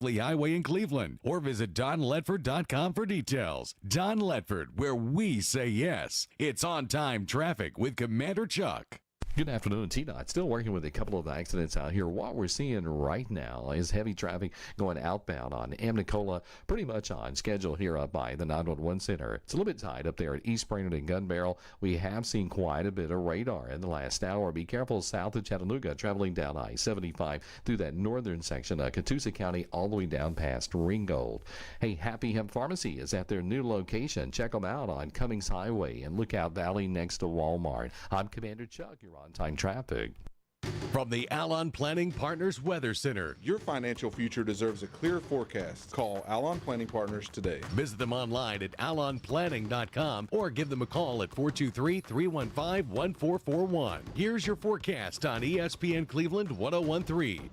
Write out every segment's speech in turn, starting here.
Highway in Cleveland, or visit donledford.com for details. Don Ledford, where we say yes. It's on-time traffic with Commander Chuck. Good afternoon, T-Dot. Still working with a couple of accidents out here. What we're seeing right now is heavy traffic going outbound on Amnicola, pretty much on schedule here up by the 911 Center. It's a little bit tight up there at East Brainerd and Gun Barrel. We have seen quite a bit of radar in the last hour. Be careful south of Chattanooga, traveling down I-75 through that northern section of Catoosa County all the way down past Ringgold. Hey, Happy Hemp Pharmacy is at their new location. Check them out on Cummings Highway and Lookout Valley next to Walmart. I'm Commander Chuck. You're on-time traffic. From the Alon Planning Partners Weather Center. Your financial future deserves a clear forecast. Call Alon Planning Partners today. Visit them online at alonplanning.com or give them a call at 423-315-1441. Here's your forecast on ESPN Cleveland 101.3.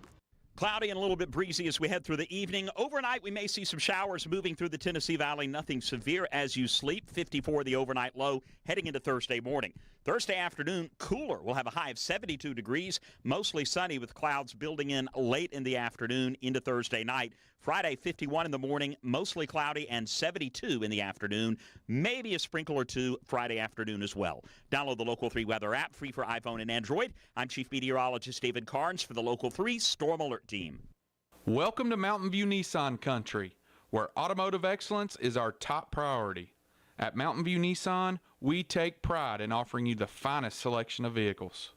Cloudy and a little bit breezy as we head through the evening. Overnight, we may see some showers moving through the Tennessee Valley. Nothing severe as you sleep. 54 the overnight low heading into Thursday morning. Thursday afternoon, cooler. We'll have a high of 72 degrees, mostly sunny with clouds building in late in the afternoon into Thursday night. Friday, 51 in the morning, mostly cloudy, and 72 in the afternoon. Maybe a sprinkle or two Friday afternoon as well. Download the Local 3 weather app, free for iPhone and Android. I'm Chief Meteorologist David Carnes for the Local 3 Storm Alert Team. Welcome to Mountain View Nissan Country, where automotive excellence is our top priority. At Mountain View Nissan, we take pride in offering you the finest selection of vehicles.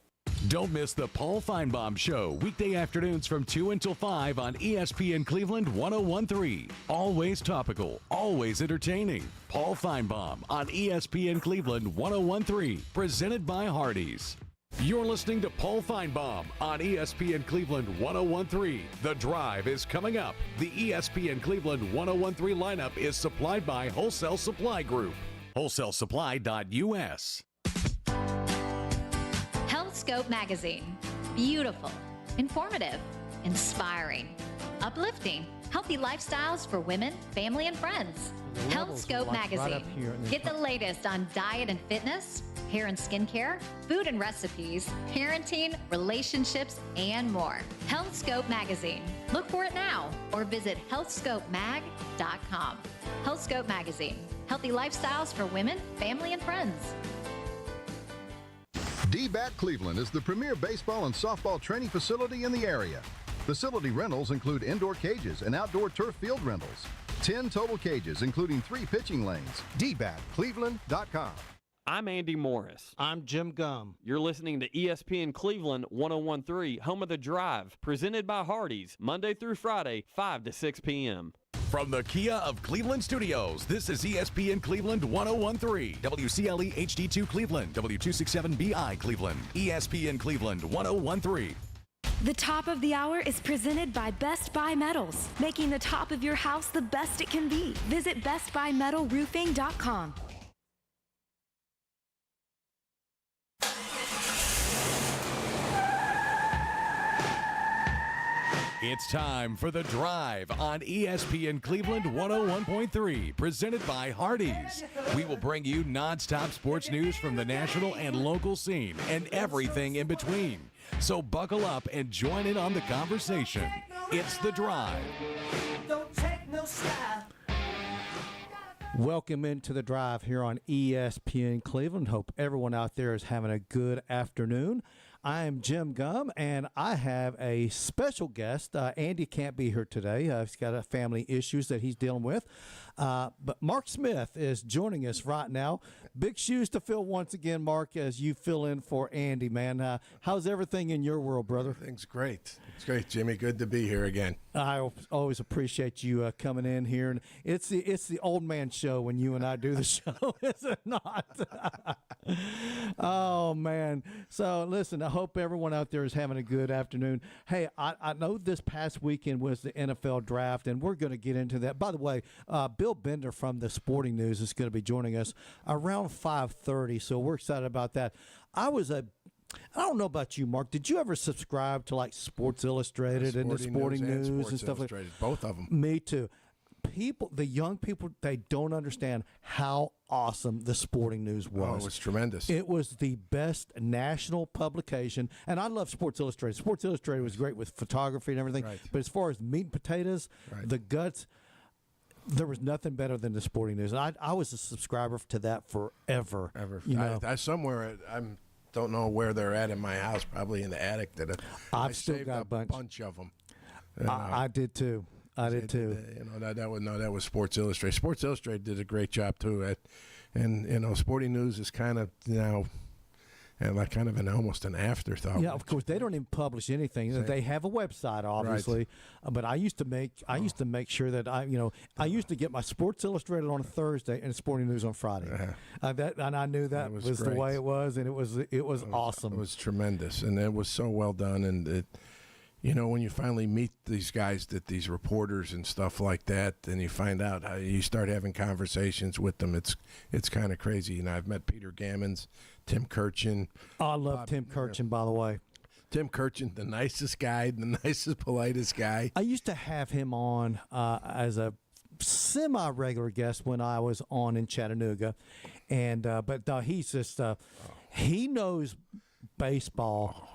Don't miss the Paul Feinbaum Show, weekday afternoons from 2 until 5 on ESPN Cleveland 101.3. Always topical, always entertaining. Paul Feinbaum on ESPN Cleveland 101.3, presented by Hardee's. You're listening to Paul Feinbaum on ESPN Cleveland 101.3. The Drive is coming up. The ESPN Cleveland 101.3 lineup is supplied by Wholesale Supply Group. WholesaleSupply.us. HealthScope Magazine. Beautiful, informative, inspiring, uplifting, healthy lifestyles for women, family, and friends. HealthScope Magazine. Get the latest on diet and fitness, hair and skincare, food and recipes, parenting, relationships, and more. HealthScope Magazine. Look for it now or visit healthscopemag.com. HealthScope Magazine. Healthy lifestyles for women, family, and friends. D-Bat Cleveland is the premier baseball and softball training facility in the area. Facility rentals include indoor cages and outdoor turf field rentals. 10 total cages, including 3 pitching lanes. DBATCleveland.com. I'm Andy Morris. I'm Jim Gum. You're listening to ESPN Cleveland 101.3, Home of the Drive, presented by Hardee's, Monday through Friday, 5 to 6 p.m. From the Kia of Cleveland Studios, this is ESPN Cleveland 101.3, WCLE HD2 Cleveland, W267BI Cleveland, ESPN Cleveland 101.3. The top of the hour is presented by Best Buy Metals, making the top of your house the best it can be. Visit bestbuymetalroofing.com. It's time for The Drive on ESPN Cleveland 101.3, presented by Hardee's. We will bring you nonstop sports news from the national and local scene and everything in between. So buckle up and join in on the conversation. It's The Drive. Don't take no slap. Welcome into The Drive here on ESPN Cleveland. Hope everyone out there is having a good afternoon. I am Jim Gum, and I have a special guest. Andy can't be here today. He's got family issues that he's dealing with. But Mark Smith is joining us right now. Big shoes to fill once again, Mark, as you fill in for Andy, man. How's everything in your world, brother? Everything's great. It's great, Jimmy. Good to be here again. I always appreciate you coming in here. And it's the old man show when you and I do the show, is it not? Oh, man. So, listen, I hope everyone out there is having a good afternoon. Hey, I know this past weekend was the NFL draft, and we're going to get into that. By the way, Bill Bender from the Sporting News is going to be joining us around 5:30, so we're excited about that. I don't know about you, Mark. Did you ever subscribe to like Sports Illustrated and the Sporting News and stuff like that? Both of them. Me too. the young people, they don't understand how awesome the Sporting News was. Oh, it was tremendous. It was the best national publication, and I love Sports Illustrated. Sports Illustrated was great with photography and everything, Right. but as far as meat and potatoes, the guts, there was nothing better than the Sporting News. And I was a subscriber to that forever. You know? I somewhere, I don't know where they're at in my house, probably in the attic. I've still saved got a bunch of them. I did too. That was Sports Illustrated. Sports Illustrated did a great job too. And Sporting News is kind of now, like kind of almost an afterthought. Yeah, of course they don't even publish anything. They have a website, obviously, but I used to make sure that I used to get my Sports Illustrated on a Thursday and Sporting News on Friday. And I knew that was the way it was, and it was awesome. It was tremendous, and it was so well done. And when you finally meet these guys, these reporters and stuff like that, and you find out how you start having conversations with them, it's kind of crazy. And I've met Peter Gammons, Tim Kirchin. Oh, I love Tim Kirchin, by the way. Tim Kirchin, the nicest guy, the nicest, politest guy. I used to have him on as a semi-regular guest when I was on in Chattanooga, and but he's just he knows baseball.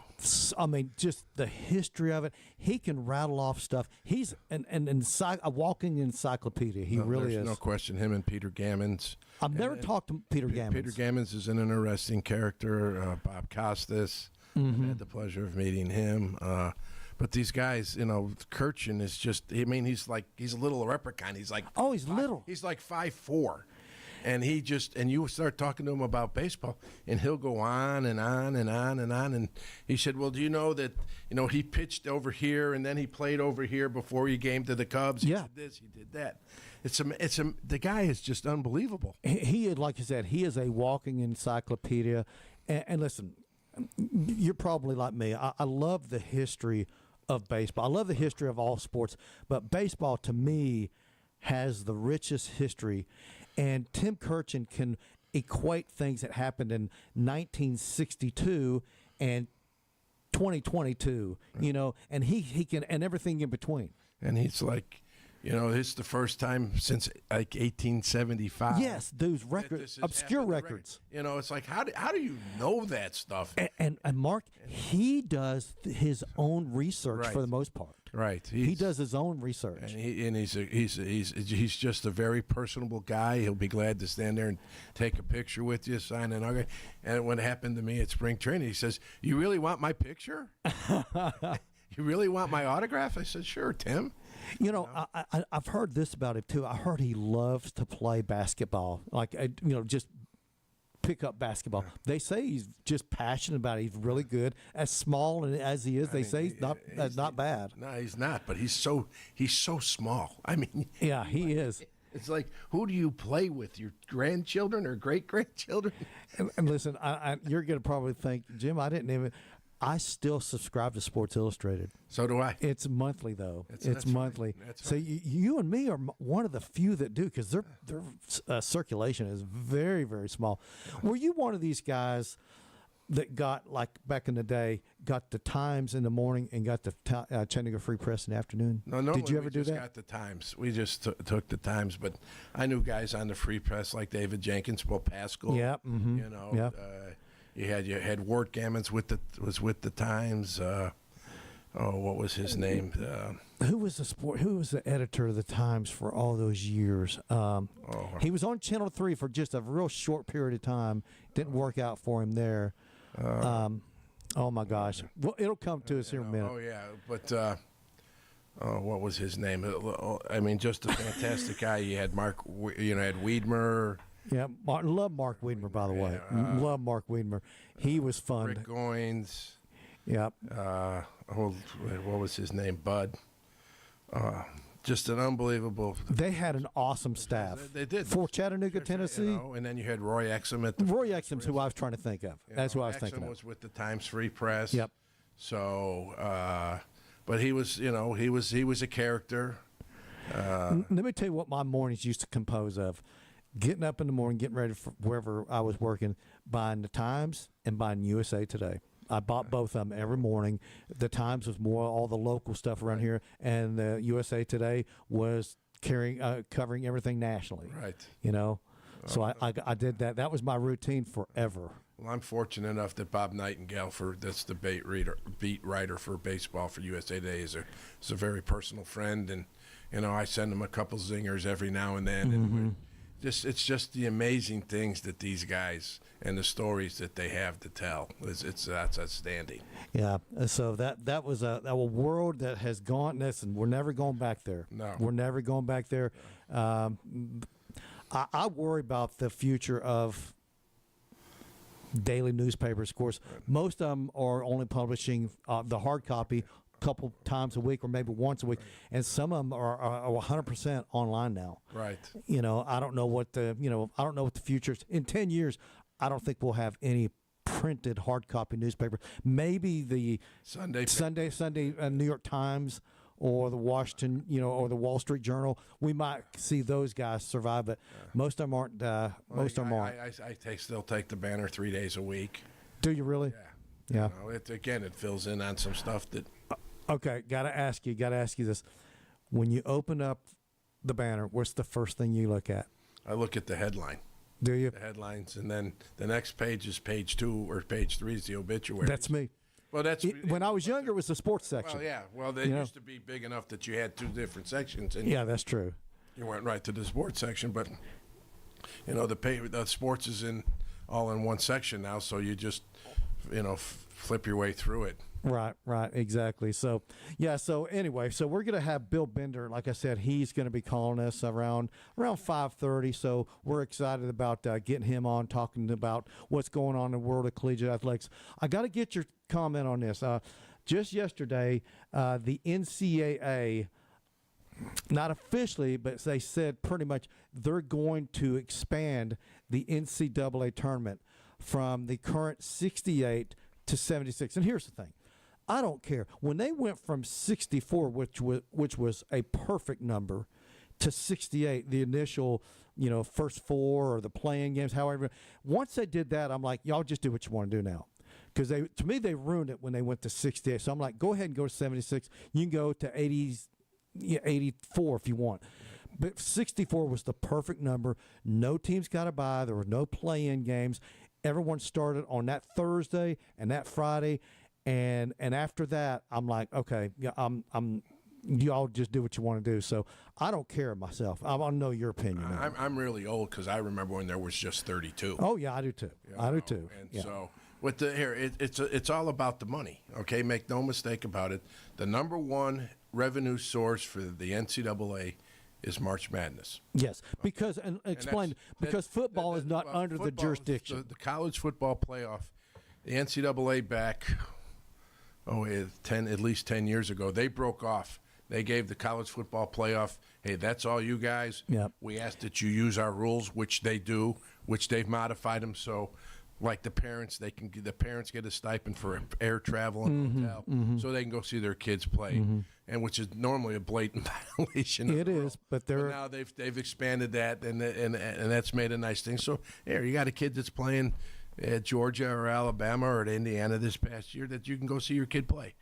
I mean, just the history of it. He can rattle off stuff. He's a walking encyclopedia. He really is. There's no question. Him and Peter Gammons. I've never talked to Peter Gammons. Peter Gammons is an interesting character. Bob Costas. I had the pleasure of meeting him. But these guys, Kirchin is just, he's a little leprechaun. He's like, he's little. He's like 5'4". And you start talking to him about baseball, and he'll go on and on and on and on. And he said, well, do you know that, he pitched over here and then he played over here before he came to the Cubs? He did this, he did that. The guy is just unbelievable. He like you said, he is a walking encyclopedia. And listen, you're probably like me. I love the history of baseball. I love the history of all sports, but baseball to me has the richest history. And Tim Kirchin can equate things that happened in 1962 and 2022, and he can, and everything in between. And he's like, it's the first time since like 1875. Yes, those records, obscure records. It's like, how do you know that stuff? And Mark, he does his own research for the most part. Right, he does his own research, and he's just a very personable guy. He'll be glad to stand there and take a picture with you, sign an autograph. And what happened to me at spring training, he says, "You really want my picture? You really want my autograph?" I said, "Sure, Tim." I've heard this about him too. I heard he loves to play basketball, just pick up basketball. Yeah. They say he's just passionate about it. He's really good. As small as he is, he's not bad. No, he's not. But he's so small. I mean, yeah, he is. It's like, who do you play with? Your grandchildren or great grandchildren? And listen, you're going to probably think, Jim, I still subscribe to Sports Illustrated. So do I. It's monthly, though. It's monthly. Right. So you and me are one of the few that do, because their circulation is very, very small. Were you one of these guys that got, like back in the day, got the Times in the morning and got the Chattanooga Free Press in the afternoon? No, did you ever do that? We just got the Times. We just took the Times, but I knew guys on the Free Press like David Jenkins, Bill Pascal. Yeah. Mm-hmm. You had Wart Gammons with the Times. What was his name? Who was the editor of the Times for all those years? He was on Channel 3 for just a real short period of time. Didn't work out for him there. Oh my gosh! Well, it'll come to us here in a minute. Oh yeah, but what was his name? I mean, just a fantastic guy. You had had Wiedmer. Yeah, love Mark Wiedmer, by the way. Love Mark Wiedmer. He was fun. Rick Goins. Yep. What was his name? Bud. Just an unbelievable. They had an awesome staff. They did. For Chattanooga, Tennessee. And then you had Roy Exum at Roy Exum's who I was trying to think of. That's who I was thinking of. Exum was with the Times Free Press. Yep. So, but he was a character. Let me tell you what my mornings used to compose of. Getting up in the morning, getting ready for wherever I was working, buying the Times and buying USA Today. I bought both of them every morning. The Times was more all the local stuff around here, and the USA Today was covering everything nationally. Right. You know, so I did that. That was my routine forever. Well, I'm fortunate enough that Bob Nightingale, that's the beat writer for baseball for USA Today, is a very personal friend, and I send him a couple zingers every now and then, and it's just the amazing things that these guys and the stories that they have to tell. That's outstanding. Yeah. So that was a world that has gone. Listen, we're never going back there. No, we're never going back there. I worry about the future of daily newspapers. Of course, most of them are only publishing the hard copy a couple times a week or maybe once a week, and some of them are 100% online now. Right. I don't know what the future is. In 10 years, I don't think we'll have any printed hard copy newspaper. Maybe the Sunday New York Times or the Washington, or the Wall Street Journal. We might see those guys survive, but most of them aren't. Most of them aren't. I still take the Banner 3 days a week. Do you really? Yeah. It fills in on some stuff that. Okay, gotta ask you this: when you open up the Banner, what's the first thing you look at? I look at the headline. Do you? The headlines, and then the next page is page 2 or page 3 is the obituary. That's me. Well, when I was younger, it was the sports section. Well, yeah. Well, they used to be big enough that you had 2 different sections. And that's true. You went right to the sports section, but the sports is all in one section now, so you just flip your way through it. Right, exactly. So, so anyway, we're going to have Bill Bender. Like I said, he's going to be calling us around 5:30. So we're excited about getting him on, talking about what's going on in the world of collegiate athletics. I got to get your comment on this. Just yesterday, the NCAA, not officially, but they said pretty much they're going to expand the NCAA tournament from the current 68 to 76. And here's the thing. I don't care. When they went from 64, which was a perfect number, to 68, the initial, first 4 or the playing games, however, once they did that, I'm like, y'all just do what you want to do now. Because to me, they ruined it when they went to 68. So I'm like, go ahead and go to 76. You can go to 84 if you want. But 64 was the perfect number. No teams got a bye. There were no play-in games. Everyone started on that Thursday and that Friday. And after that, I'm like, okay, y'all just do what you want to do. So I don't care myself. I want to know your opinion. I'm really old because I remember when there was just 32. Oh yeah, I do too. I do too. And so with it's all about the money. Okay, make no mistake about it. The number one revenue source for the NCAA is March Madness. Yes, because because football is not under the jurisdiction. The college football playoff, the NCAA back. At least 10 years ago, they broke off. They gave the college football playoff, hey, that's all you guys. Yep. We ask that you use our rules, which they do, which they've modified them so, like the parents get a stipend for air travel and hotel, so they can go see their kids play, and which is normally a blatant violation. It is, but now they've expanded that, and that's made a nice thing. So here you got a kid that's playing at Georgia or Alabama or at Indiana this past year that you can go see your kid play.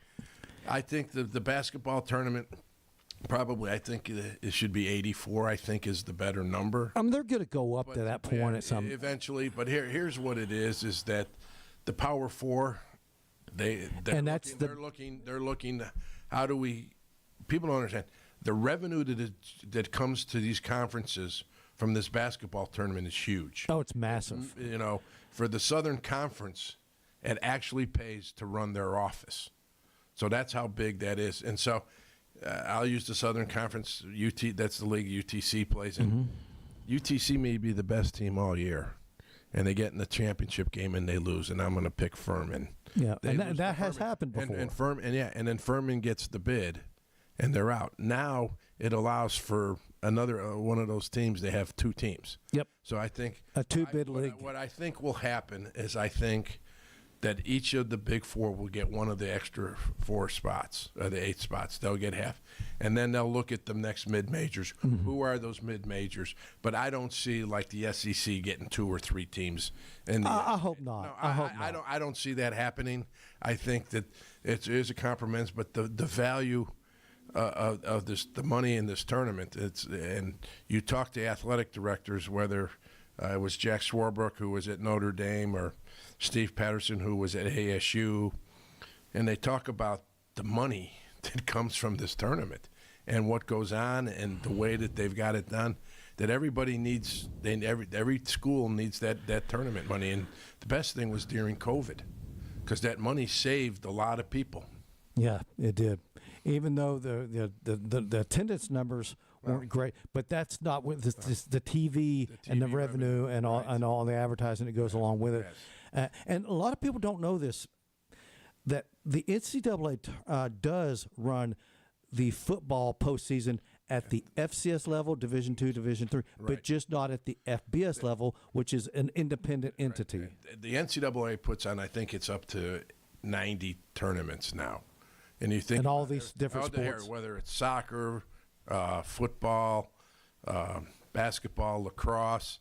I think the basketball tournament, probably, I think it should be 84, I think is the better number. They're going to go up to that point at some eventually, but here's what it is that the Power Four, they're looking how do we, people don't understand, the revenue that comes to these conferences from this basketball tournament is huge. Oh, it's massive. For the Southern Conference, it actually pays to run their office. So that's how big that is. And so I'll use the Southern Conference. That's the league UTC plays in. UTC may be the best team all year, and they get in the championship game and they lose, and I'm going to pick Furman. Yeah, and that has happened before. And then Furman gets the bid, and they're out. Now it allows for another one of those teams. They have 2 teams. Yep. So I think a 2-bid league. What I think will happen is I think that each of the big 4 will get one of the extra 4 spots, or the 8 spots. They'll get half, and then they'll look at the next mid-majors. Who are those mid-majors? But I don't see like the SEC getting 2 or 3 teams. I hope not. No, I hope not. I don't see that happening. I think that it is a compromise, but the value of the money in this tournament. And you talk to athletic directors, whether it was Jack Swarbrook, who was at Notre Dame, or Steve Patterson, who was at ASU, and they talk about the money that comes from this tournament and what goes on and the way that they've got it done, that everybody needs, every school needs that tournament money. And the best thing was during COVID, because that money saved a lot of people. Yeah, it did. Even though the attendance numbers weren't great, but that's not with the TV and the revenue and all the advertising that goes along with it. Yes. And a lot of people don't know this, that the NCAA does run the football postseason at the FCS level, Division II, Division III, but just not at the FBS level, which is an independent entity. The NCAA puts on, I think it's up to 90 tournaments now. And you think, and all these different sports, whether it's soccer, football, basketball, lacrosse,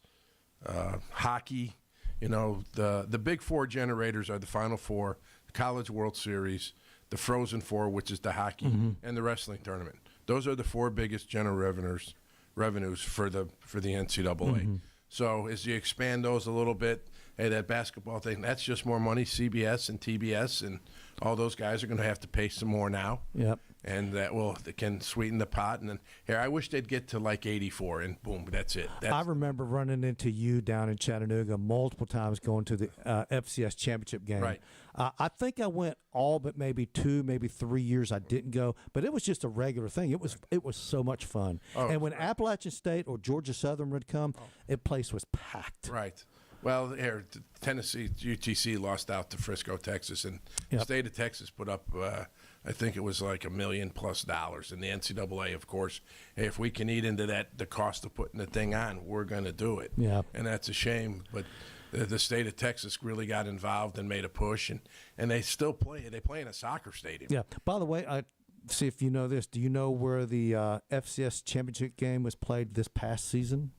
hockey, the big four generators are the Final Four, the College World Series, the Frozen Four, which is the hockey, and the wrestling tournament. Those are the four biggest revenues for the NCAA. So as you expand those a little bit, hey, that basketball thing, that's just more money. CBS and TBS and all those guys are going to have to pay some more now. Yep. And that can sweeten the pot. And then here, I wish they'd get to like 84, and boom, that's it. I remember running into you down in Chattanooga multiple times going to the FCS championship game. Right. I think I went all but maybe 2, maybe 3 years I didn't go, but it was just a regular thing. It was so much fun. Oh, and when Appalachian State or Georgia Southern would come, the place was packed. Right. Well, here, Tennessee, UTC lost out to Frisco, Texas, and the state of Texas put up, I think it was like $1 million+. And the NCAA, of course, hey, if we can eat into the cost of putting the thing on, we're going to do it. Yeah. And that's a shame. But the state of Texas really got involved and made a push, and they still play. They play in a soccer stadium. Yeah. By the way, see if you know this. Do you know where the FCS championship game was played this past season?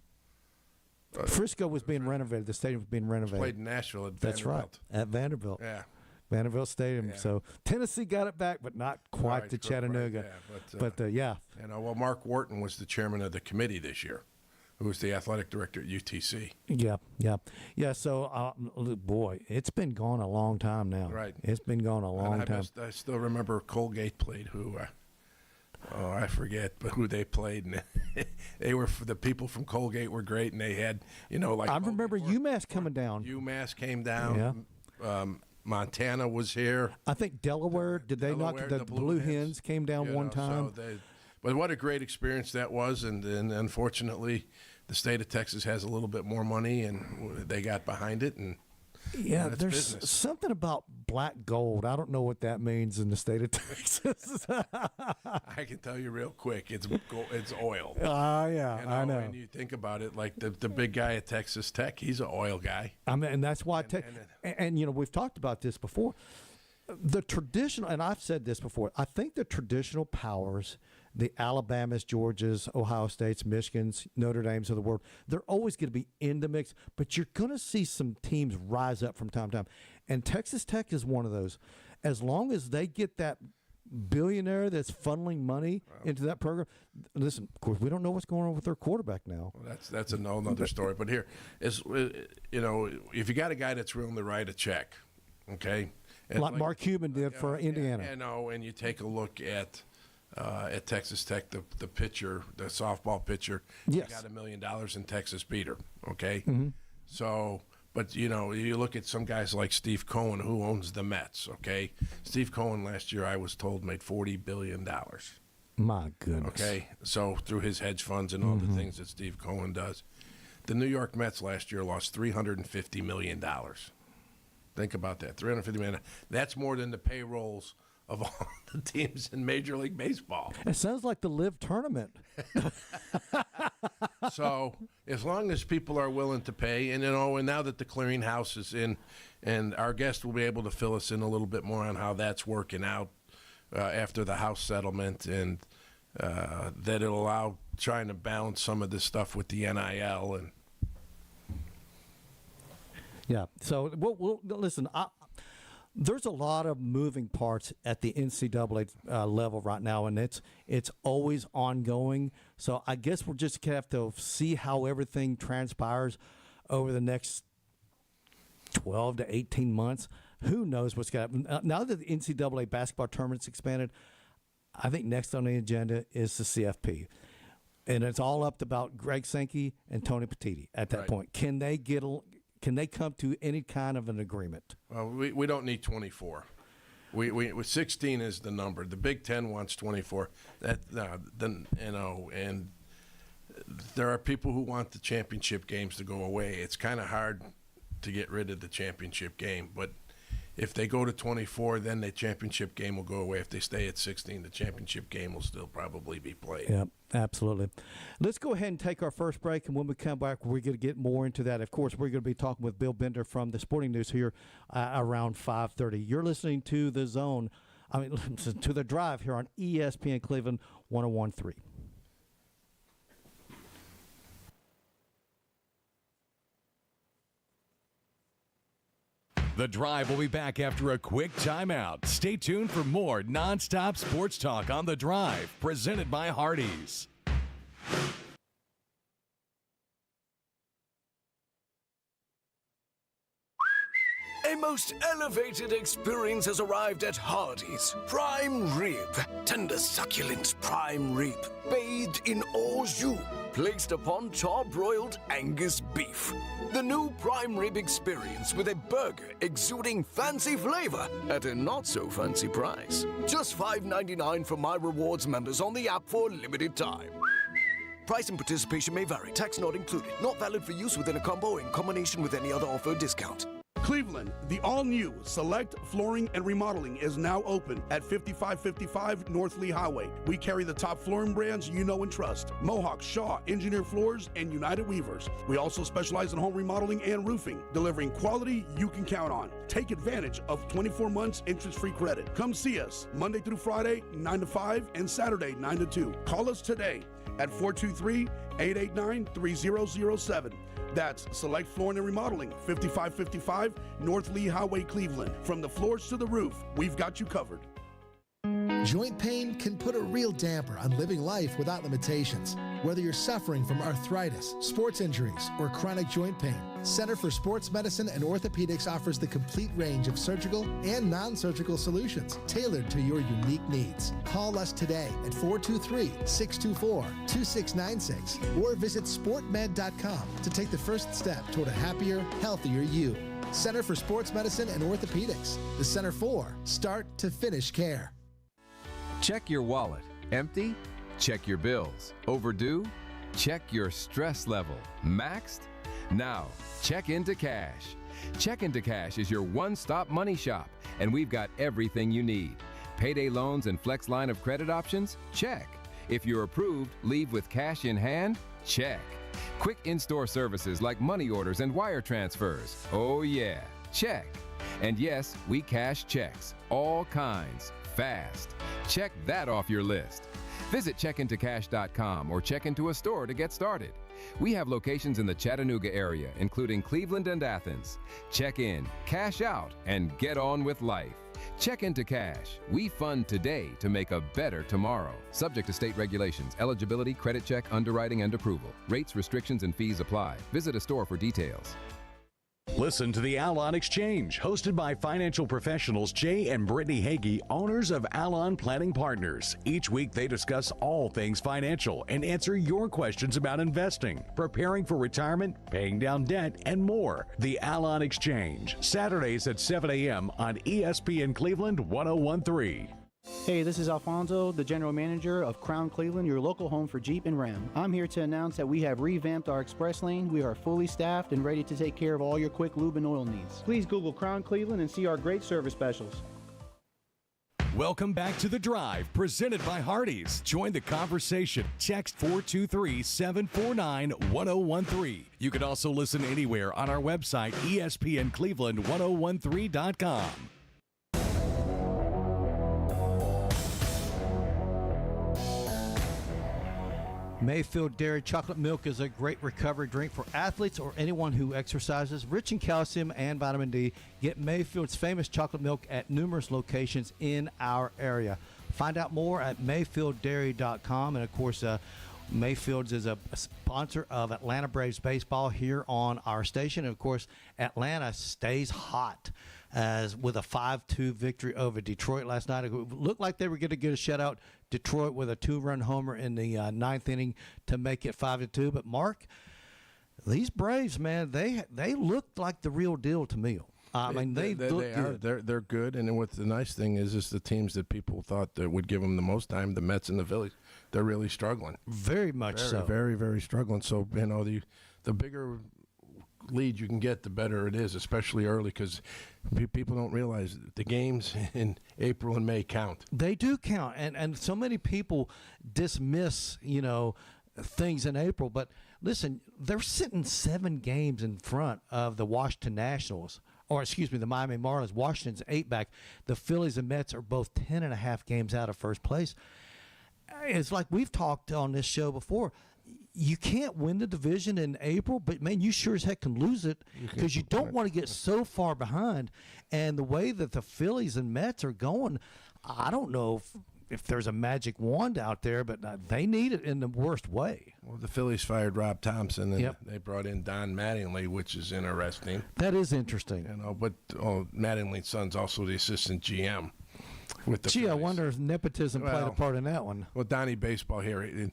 Frisco was being renovated. The stadium was being renovated. Played in Nashville at Vanderbilt. That's right, at Vanderbilt. Yeah. Vanderbilt Stadium. Yeah. So Tennessee got it back, but not quite to Chattanooga. Right, yeah. But well, Mark Wharton was the chairman of the committee this year, who was the athletic director at UTC. Yeah. So, boy, it's been gone a long time now. Right. It's been gone a long time. I still remember Colgate played who. I forget, but who they played, and they were the people from Colgate were great, and they had, like I remember UMass coming down. UMass came down. Yeah. Montana was here. I think Delaware. Did they knock the Blue Hens came down one time? But what a great experience that was, and unfortunately, the state of Texas has a little bit more money, and they got behind it, and yeah, there's business. Something about black gold. I don't know what that means in the state of Texas. I can tell you real quick, it's oil. Yeah, I know. And you think about it, like the big guy at Texas Tech, he's an oil guy. I mean, and that's why and we've talked about this before. The traditional, and I've said this before, I think the traditional powers, the Alabamas, Georgias, Ohio States, Michigans, Notre Dames of the world, they're always going to be in the mix, but you're going to see some teams rise up from time to time. And Texas Tech is one of those. As long as they get that billionaire that's funneling money into that program, listen, of course, we don't know what's going on with their quarterback now. Well, that's another story. But here is, if you got a guy that's willing to write a check, okay? Like Mark Cuban did for Indiana. And you take a look at Texas Tech, the pitcher, the softball pitcher, yes, got $1 million in Texas beater. Okay, Mm-hmm. But you look at some guys like Steve Cohen, who owns the Mets. Okay, Steve Cohen last year, I was told, made $40 billion. My goodness. Okay, so through his hedge funds and all the things that Steve Cohen does, the New York Mets last year lost $350 million. Think about that, $350 million. That's more than the payrolls of all the teams in Major League Baseball. It sounds like the Live tournament. So as long as people are willing to pay, and now that the clearinghouse is in, and our guest will be able to fill us in a little bit more on how that's working out after the House settlement, and that it'll allow trying to balance some of this stuff with the NIL and. Yeah. So we'll listen. There's a lot of moving parts at the NCAA level right now, and it's always ongoing. So I guess we're just going to have to see how everything transpires over the next 12 to 18 months. Who knows what's going to happen. Now that the NCAA basketball tournament's expanded, I think next on the agenda is the CFP. And it's all up to about Greg Sankey and Tony Petitti at that point. Can they come to any kind of an agreement? Well, we don't need 24. We 16 is the number. The Big Ten wants 24. And there are people who want the championship games to go away. It's kind of hard to get rid of the championship game, but if they go to 24, then the championship game will go away. If they stay at 16, the championship game will still probably be played. Yeah, absolutely. Let's go ahead and take our first break, and when we come back, we're going to get more into that. Of course, we're going to be talking with Bill Bender from the Sporting News here around 5:30. You're listening to The Zone, to The Drive here on ESPN Cleveland 101.3. The Drive will be back after a quick timeout. Stay tuned for more nonstop sports talk on The Drive, presented by Hardee's. A most elevated experience has arrived at Hardee's. Prime rib. Tender, succulent prime rib. Bathed in au jus. Placed upon char-broiled Angus beef. The new prime rib experience with a burger exuding fancy flavor at a not-so-fancy price. Just $5.99 for My Rewards members on the app for a limited time. Price and participation may vary. Tax not included. Not valid for use within a combo or in combination with any other offer or discount. Cleveland, the all-new Select Flooring and Remodeling is now open at 5555 North Lee Highway. We carry the top flooring brands you know and trust: Mohawk, Shaw, Engineered Floors, and United Weavers. We also specialize in home remodeling and roofing, delivering quality you can count on. Take advantage of 24 months interest-free credit. Come see us Monday through Friday, 9 to 5, and Saturday, 9 to 2. Call us today at 423-889-3007. That's Select Flooring and Remodeling, 5555 North Lee Highway, Cleveland. From the floors to the roof, we've got you covered. Joint pain can put a real damper on living life without limitations. Whether you're suffering from arthritis, sports injuries, or chronic joint pain, Center for Sports Medicine and Orthopedics offers the complete range of surgical and non-surgical solutions tailored to your unique needs. Call us today at 423-624-2696 or visit sportmed.com to take the first step toward a happier, healthier you. Center for Sports Medicine and Orthopedics, the Center for Start to Finish Care. Check your wallet. Empty? Check your bills. Overdue? Check your stress level. Maxed? Now, check into cash. Check into Cash is your one-stop money shop, and we've got everything you need. Payday loans and flex line of credit options? Check. If you're approved, leave with cash in hand? Check. Quick in-store services like money orders and wire transfers? Oh yeah, check. And yes, we cash checks, all kinds, fast. Check that off your list. Visit checkintocash.com or check into a store to get started. We have locations in the Chattanooga area, including Cleveland and Athens. Check in, cash out, and get on with life. Check into Cash. We fund today to make a better tomorrow. Subject to state regulations, eligibility, credit check, underwriting, and approval. Rates, restrictions, and fees apply. Visit a store for details. Listen to the Alon Exchange, hosted by financial professionals Jay and Brittany Hagee, owners of Alon Planning Partners. Each week they discuss all things financial and answer your questions about investing, preparing for retirement, paying down debt, and more. The Alon Exchange, Saturdays at 7 a.m. on ESPN Cleveland 101.3. Hey, this is Alfonso, the General Manager of Crown Cleveland, your local home for Jeep and Ram. I'm here to announce that we have revamped our express lane. We are fully staffed and ready to take care of all your quick lube and oil needs. Please Google Crown Cleveland and see our great service specials. Welcome back to The Drive, presented by Hardee's. Join the conversation. Text 423-749-1013. You can also listen anywhere on our website, ESPNCleveland1013.com. Mayfield Dairy Chocolate Milk is a great recovery drink for athletes or anyone who exercises. Rich in calcium and vitamin D, get Mayfield's famous chocolate milk at numerous locations in our area. Find out more at mayfielddairy.com. And, of course, Mayfield's is a sponsor of Atlanta Braves baseball here on our station. And, of course, Atlanta stays hot with a 5-2 victory over Detroit last night. It looked like they were going to get a shutout. Detroit with a 2-run homer in the ninth inning to make it 5-2. But, Mark, these Braves, man, they looked like the real deal to me. I mean, they look good. They're good, and what the nice thing is the teams that people thought that would give them the most time, the Mets and the Phillies, they're really struggling. Very much so. Very, very struggling. So, the bigger lead you can get, the better it is, especially early, because people don't realize the games in April and May count. They do count, and so many people dismiss, things in April. But listen, they're sitting 7 games in front of the Washington Nationals. Or, the Miami Marlins. Washington's 8 back. The Phillies and Mets are both 10.5 games out of first place. It's like we've talked on this show before. You can't win the division in April, but, man, you sure as heck can lose it because you don't want to get so far behind. And the way that the Phillies and Mets are going, I don't know if there's a magic wand out there, but they need it in the worst way. Well, the Phillies fired Rob Thompson, and they brought in Don Mattingly, which is interesting. That is interesting. But Mattingly's son's also the assistant GM with the Phillies. I wonder if nepotism played a part in that one. Well, Donnie Baseball here.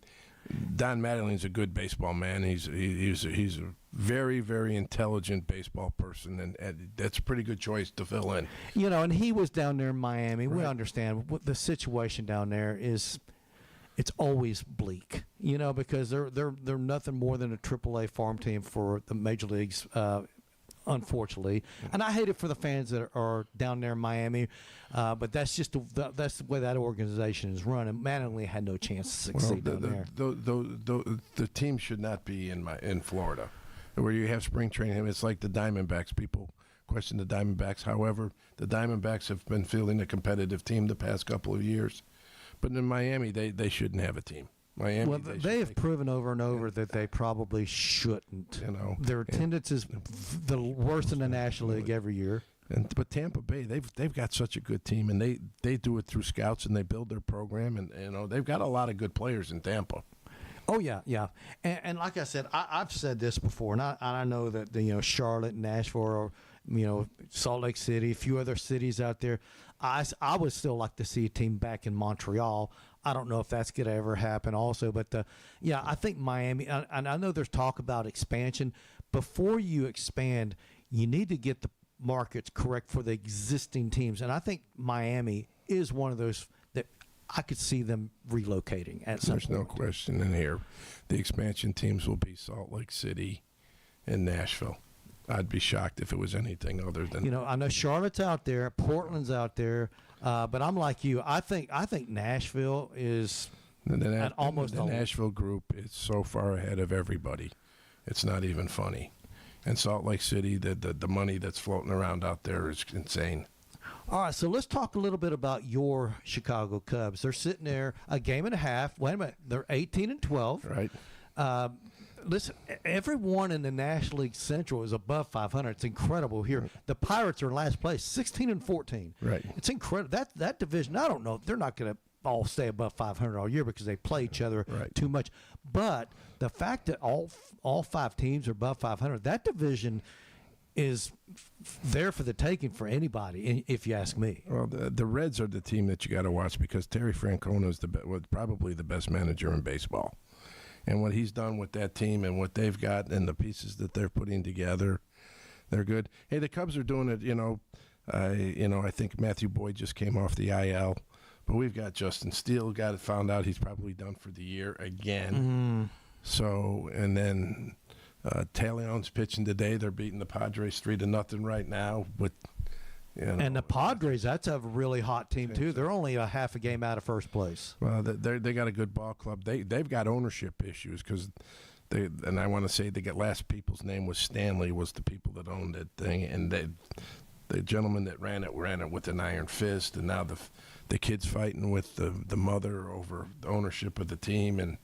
Don Mattingly's a good baseball man. He's a very, very intelligent baseball person, and that's a pretty good choice to fill in. And he was down there in Miami. Right. We understand what the situation down there is. It's always bleak, because they're nothing more than a AAA farm team for the major leagues, unfortunately. And I hate it for the fans that are down there in Miami, but that's just that's the way that organization is run. And Mattingly had no chance to succeed down there. The team should not be in Florida, where you have spring training. It's like the Diamondbacks. People question the Diamondbacks. However, the Diamondbacks have been fielding a competitive team the past couple of years. But in Miami, they shouldn't have a team. Miami, they have proven over and over that they probably shouldn't. Their attendance is the worst in the National League every year. But Tampa Bay, they've got such a good team, and they do it through scouts, and they build their program, and they've got a lot of good players in Tampa. Oh yeah. And like I said, I've said this before, and I know that Charlotte, Nashville, or Salt Lake City, a few other cities out there. I would still like to see a team back in Montreal. I don't know if that's going to ever happen also. But, I think Miami, and I know there's talk about expansion. Before you expand, you need to get the markets correct for the existing teams. And I think Miami is one of those that I could see them relocating at some point. There's no question in here. The expansion teams will be Salt Lake City and Nashville. I'd be shocked if it was anything other than. I know Charlotte's out there, Portland's out there, but I'm like you. I think Nashville is almost the Nashville group is so far ahead of everybody. It's not even funny. And Salt Lake City, the money that's floating around out there is insane. All right, so let's talk a little bit about your Chicago Cubs. They're sitting there a game and a half. Wait a minute, they're 18-12. Right. Listen, everyone in the National League Central is above 500. It's incredible here. The Pirates are in last place, 16-14. Right. It's incredible. That division, I don't know. They're not going to all stay above 500 all year because they play each other too much. But the fact that all 5 teams are above 500, that division is there for the taking for anybody, if you ask me. Well, the Reds are the team that you got to watch because Terry Francona is probably the best manager in baseball. And what he's done with that team and what they've got and the pieces that they're putting together, they're good. Hey, the Cubs are doing it. I think Matthew Boyd just came off the IL, but we've got Justin Steele. Found out he's probably done for the year again. So, and then Taleon's pitching today. They're beating the Padres 3-0 right now, but. And the Padres, that's a really hot team, too. They're only a half a game out of first place. Well, they got a good ball club. They've got ownership issues because and I want to say the last people's name was Stanley, was the people that owned that thing. And the gentleman that ran it with an iron fist. And now the kid's fighting with the mother over the ownership of the team. And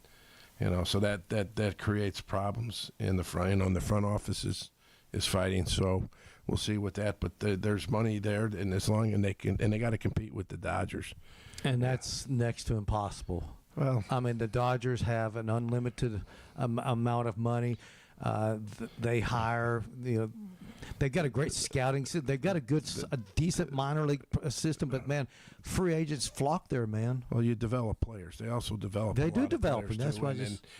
So that creates problems in the front. And the front office is fighting. So we'll see with that. But there's money there, and they got to compete with the Dodgers. And that's next to impossible. Well, I mean, the Dodgers have an unlimited amount of money. They hire, they've got a great scouting system. They've got a decent minor league system, but man, free agents flock there, man. Well, you develop players. They also develop. They do develop, and that's why.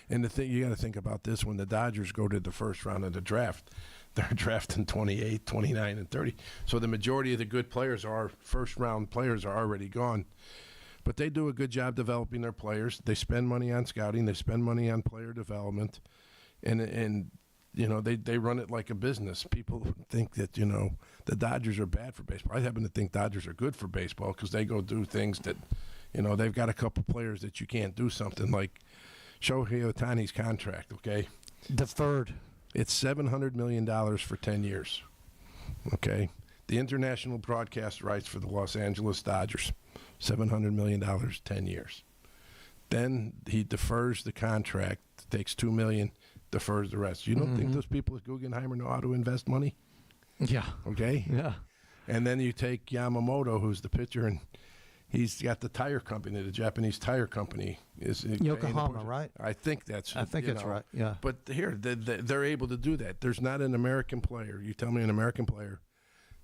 And the thing you got to think about this: when the Dodgers go to the first round of the draft, they're drafting 28, 29, and 30. So the majority of the good players, first round players, are already gone. But they do a good job developing their players. They spend money on scouting. They spend money on player development, and they run it like a business. People think that the Dodgers are bad for baseball. I happen to think Dodgers are good for baseball because they go do things that, they've got a couple players that you can't do something like Shohei Ohtani's contract. Okay, deferred. It's $700 million for 10 years. Okay, the international broadcast rights for the Los Angeles Dodgers. $700 million, 10 years. Then he defers the contract, takes $2 million, defers the rest. You don't think those people at Guggenheimer know how to invest money? Yeah. Okay? Yeah. And then you take Yamamoto, who's the pitcher, and he's got the tire company, the Japanese tire company. Yokohama, right? I think that's right, yeah. But here, they're able to do that. There's not an American player. You tell me an American player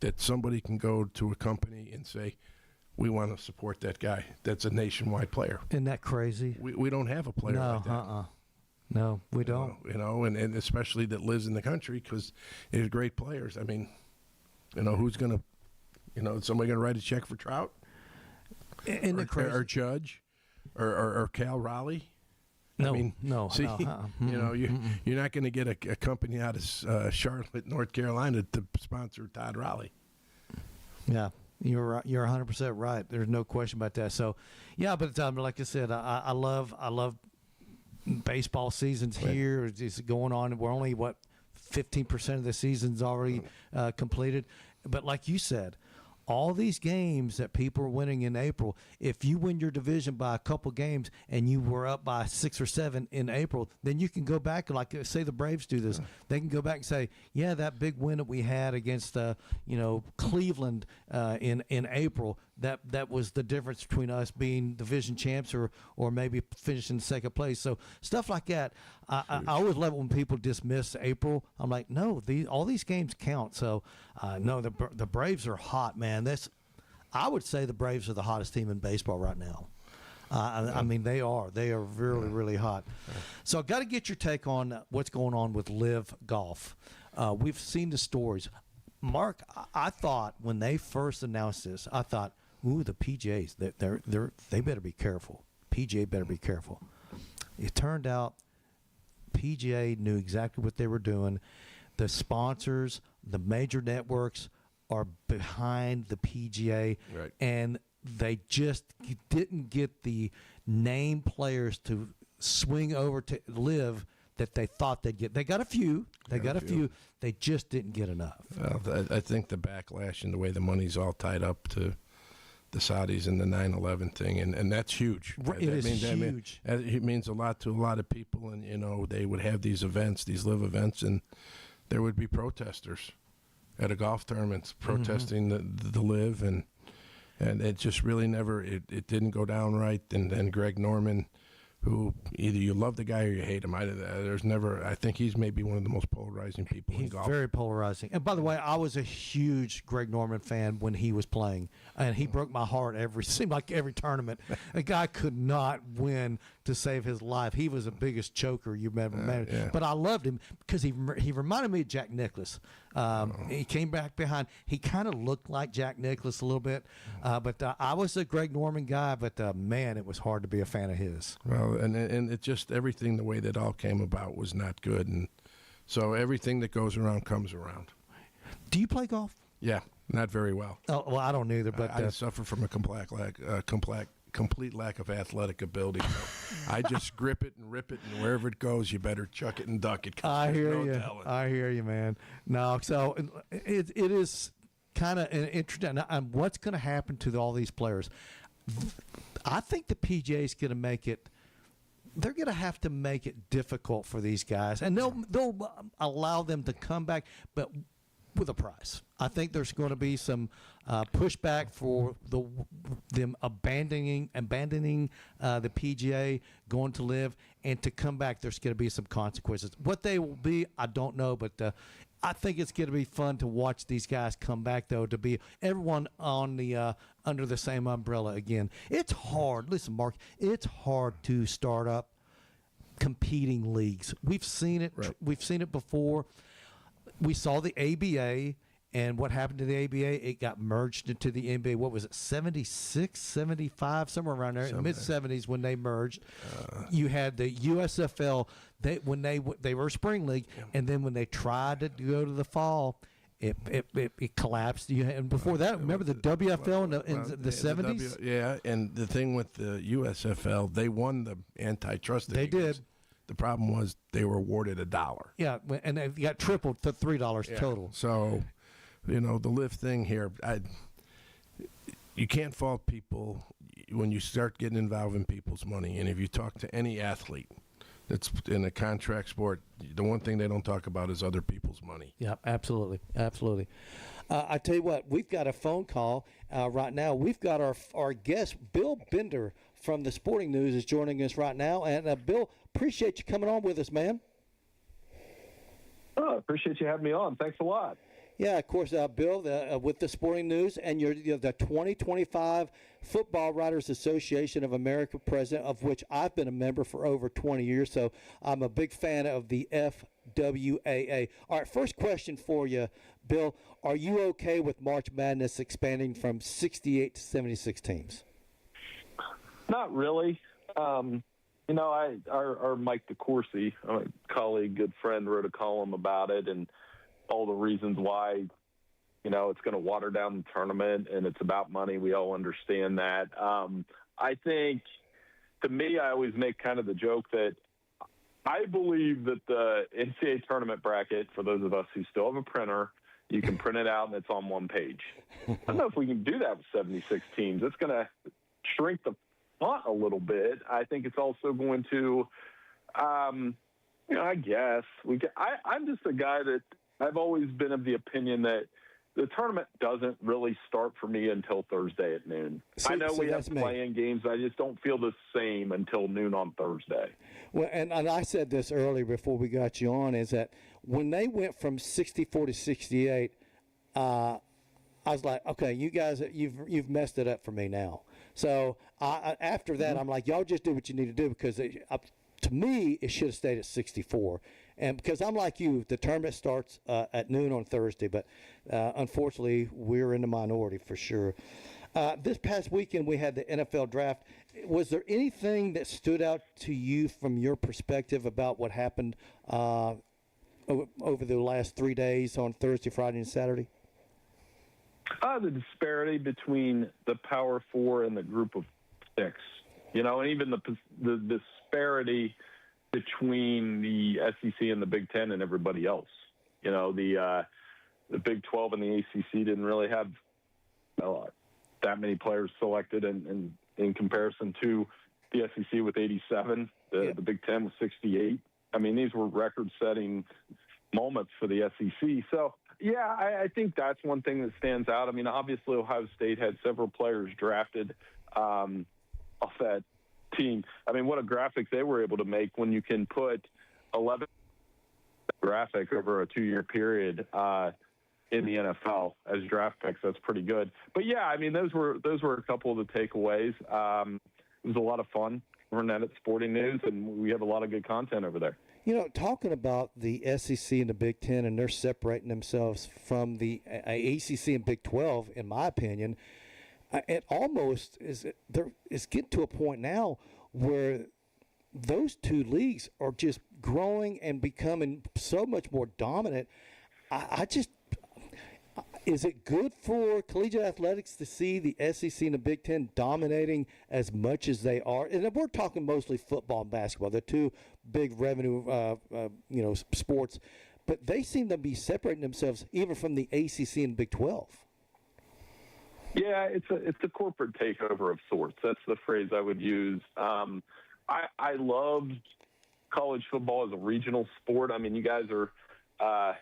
that somebody can go to a company and say, we want to support that guy. That's a nationwide player. Isn't that crazy? We don't have a player like that. No, we don't. And especially that lives in the country because they're great players. I mean, who's going to, somebody going to write a check for Trout? Or Judge? Or Cal Raleigh? No, I mean, no. See, you're not going to get a company out of Charlotte, North Carolina to sponsor Todd Raleigh. Yeah. You're right. You're 100% right. There's no question about that. So, yeah, but like I said, I love baseball seasons here. It's going on. We're only 15% of the season's already completed. But like you said, all these games that people are winning in April, if you win your division by a couple games and you were up by 6 or 7 in April, then you can go back and, like, say the Braves do this. They can go back and say, yeah, that big win that we had against Cleveland in April, that was the difference between us being division champs or maybe finishing second place. So stuff like that. I always love it when people dismiss April. I'm like, no, all these games count. So no, the Braves are hot, man. I would say the Braves are the hottest team in baseball right now. I mean, they are really, really hot. So I've got to get your take on what's going on with Live Golf. We've seen the stories. Mark, I thought when they first announced this, I thought, ooh, the PGAs, they better be careful. PGA better be careful. It turned out PGA knew exactly what they were doing. The sponsors, the major networks are behind the PGA, right. And they just didn't get the name players to swing over to Live that they thought they'd get. They got a few. They got a few. They just didn't get enough. Well, I think the backlash and the way the money's all tied up to the Saudis and the 9/11 thing, and that's huge. It is huge. It means a lot to a lot of people, and they would have these events, these live events, and there would be protesters at a golf tournament protesting the live, and it just really never it didn't go down right. And then Greg Norman, who either you love the guy or you hate him. I think he's maybe one of the most polarizing people in golf. He's very polarizing. And by the way, I was a huge Greg Norman fan when he was playing, and he broke my heart seemed like every tournament. A guy could not win to save his life. He was the biggest choker you've ever met. Yeah. But I loved him because he reminded me of Jack Nicklaus. He came back behind. He kind of looked like Jack Nicklaus a little bit. But I was a Greg Norman guy, but man, it was hard to be a fan of his. Well, and it just everything, the way that all came about was not good. And so everything that goes around comes around. Do you play golf? Yeah, not very well. Oh, well, I don't either. But I suffer from a complete lack of athletic ability. I just grip it and rip it, and wherever it goes, you better chuck it and duck it. I hear you. I hear you, man. No, so it is kind of interesting. And what's going to happen to all these players? I think the PGA is going to make it they're going to have to make it difficult for these guys, and they'll allow them to come back, but with a price. I think there's going to be some pushback for them abandoning the PGA, going to live, and to come back. There's going to be some consequences. What they will be, I don't know, but I think it's going to be fun to watch these guys come back, though, to be everyone on the under the same umbrella again. It's hard. Listen, Mark, it's hard to start up competing leagues. We've seen it. Right. We've seen it before. We saw the ABA, and what happened to the ABA? It got merged into the NBA. What was it, 76, 75, somewhere around there, in the mid-70s when they merged. You had the USFL, when they were a spring league, and then when they tried to go to the fall, it collapsed. And before that, remember the WFL in the 70s? Yeah, and the thing with the USFL, they won the antitrust. They did. The problem was they were awarded $1. Yeah, and they got tripled to $3 total. So, the lift thing here, you can't fault people when you start getting involved in people's money. And if you talk to any athlete that's in a contract sport, the one thing they don't talk about is other people's money. Yeah, absolutely. Absolutely. I tell you what, we've got a phone call right now. We've got our guest, Bill Bender from the Sporting News, is joining us right now. And, Bill, appreciate you coming on with us, man. Oh, appreciate you having me on. Thanks a lot. Yeah, of course, Bill, with the Sporting News, and you're the 2025 Football Writers Association of America president, of which I've been a member for over 20 years, so I'm a big fan of the FWAA. All right, first question for you, Bill. Are you okay with March Madness expanding from 68 to 76 teams? Not really. Our Mike DeCourcy, a colleague, good friend, wrote a column about it and all the reasons why, it's going to water down the tournament and it's about money. We all understand that. I think, to me, I always make kind of the joke that I believe that the NCAA tournament bracket, for those of us who still have a printer, you can print it out and it's on one page. I don't know if we can do that with 76 teams. It's going to shrink the font a little bit. I think it's also going to, I guess I'm just a guy that I've always been of the opinion that the tournament doesn't really start for me until Thursday at noon. I know we have playing games. I just don't feel the same until noon on Thursday. Well, and I said this earlier before we got you on, is that when they went from 64 to 68, I was like, okay, you guys, you've messed it up for me now. So after that, I'm like, y'all just do what you need to do, because to me, it should have stayed at 64. And because I'm like you, the tournament starts at noon on Thursday, but unfortunately, we're in the minority for sure. This past weekend, we had the NFL draft. Was there anything that stood out to you from your perspective about what happened over the last 3 days on Thursday, Friday, and Saturday? The disparity between the Power Four and the Group of Six, and even the disparity between the SEC and the Big Ten and everybody else. The Big 12 and the ACC didn't really have that many players selected in comparison to the SEC with 87, the Big Ten with 68. I mean, these were record-setting moments for the SEC. So, yeah, I think that's one thing that stands out. I mean, obviously, Ohio State had several players drafted off that team. I mean, what a graphic they were able to make when you can put 11 graphic over a 2-year period in the NFL as draft picks. That's pretty good. But yeah, I mean, those were a couple of the takeaways. It was a lot of fun. We're at Sporting News, and we have a lot of good content over there. Talking about the SEC and the Big Ten, and they're separating themselves from the ACC and Big 12, in my opinion, it almost is. It's getting to a point now where those two leagues are just growing and becoming so much more dominant. Is it good for collegiate athletics to see the SEC and the Big Ten dominating as much as they are? And we're talking mostly football and basketball, the two big revenue, sports. But they seem to be separating themselves even from the ACC and Big 12. Yeah, it's a corporate takeover of sorts. That's the phrase I would use. I love college football as a regional sport. I mean, you guys are I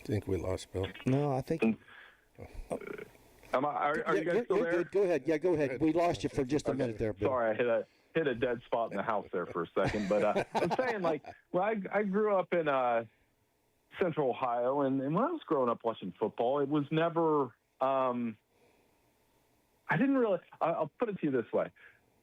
think we lost Bill. No, I think. Are you guys still you're there? good. Go ahead. Yeah, go ahead. We lost you for just a minute there, Bill. Sorry, I hit a dead spot in the house there for a second. But I'm saying, like, well, I grew up in Central Ohio, and when I was growing up watching football, it was never. I didn't really. I'll put it to you this way.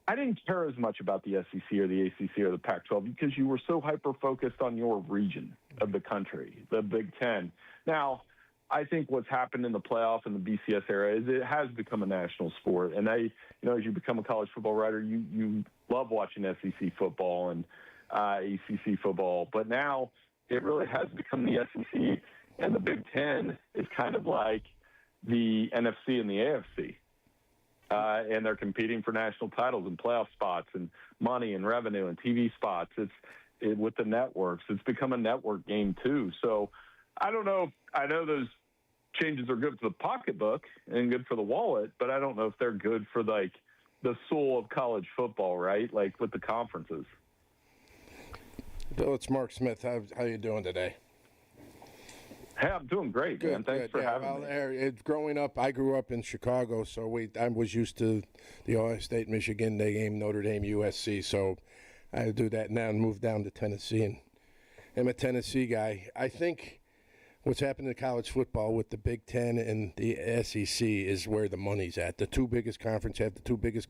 I didn't care as much about the SEC or the ACC or the Pac-12 because you were so hyper-focused on your region of the country, the Big Ten. Now, I think what's happened in the playoff and the BCS era is it has become a national sport. And as you become a college football writer, you love watching SEC football and ACC football. But now it really has become the SEC, and the Big Ten is kind of like the NFC and the AFC. And they're competing for national titles and playoff spots and money and revenue and TV spots. With the networks, it's become a network game too. So I don't know. I know those changes are good for the pocketbook and good for the wallet, but I don't know if they're good for like the soul of college football, right? Like with the conferences. Bill, it's Mark Smith. How you doing today? Hey, I'm doing great, man. Thanks for having me. Growing up, I grew up in Chicago, so I was used to the Ohio State, Michigan game, Notre Dame, USC. So I do that now and moved down to Tennessee, and I'm a Tennessee guy. I think what's happened to college football with the Big Ten and the SEC is where the money's at. The two biggest conferences have the two biggest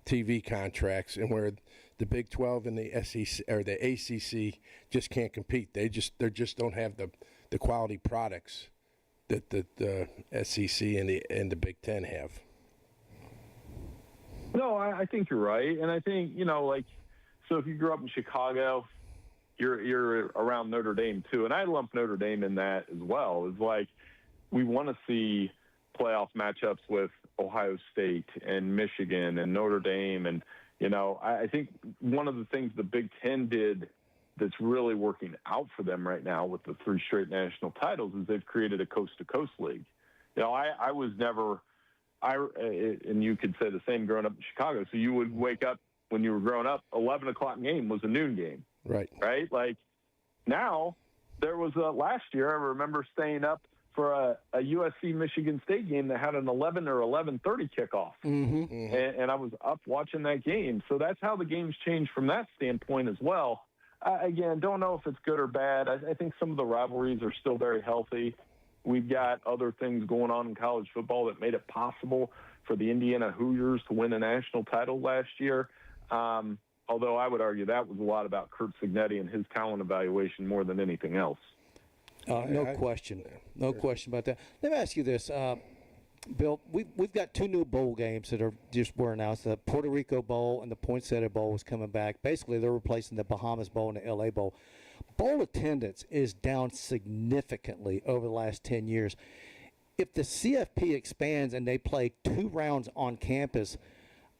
TV contracts, and where the Big 12 and the SEC or the ACC just can't compete. They just don't have the quality products that the SEC and the Big Ten have. No, I think you're right, and I think so if you grew up in Chicago, you're around Notre Dame too, and I lump Notre Dame in that as well. It's like we want to see playoff matchups with Ohio State and Michigan and Notre Dame, and I think one of the things the Big Ten did that's really working out for them right now with the 3 straight national titles is they've created a coast-to-coast league. I was never and you could say the same growing up in Chicago. So you would wake up when you were growing up, 11 o'clock game was a noon game. Right. Right? Like now there was last year, I remember staying up for a USC-Michigan State game that had an 11 or 11:30 kickoff. Mm-hmm. And I was up watching that game. So that's how the game's changed from that standpoint as well. Again, don't know if it's good or bad. I think some of the rivalries are still very healthy. We've got other things going on in college football that made it possible for the Indiana Hoosiers to win a national title last year. Although I would argue that was a lot about Curt Cignetti and his talent evaluation more than anything else. No question about that. Let me ask you this, Bill. We've got 2 new bowl games that were announced. The Puerto Rico Bowl and the Poinsettia Bowl is coming back. Basically, they're replacing the Bahamas Bowl and the LA Bowl. Bowl attendance is down significantly over the last 10 years. If the CFP expands and they play 2 rounds on campus,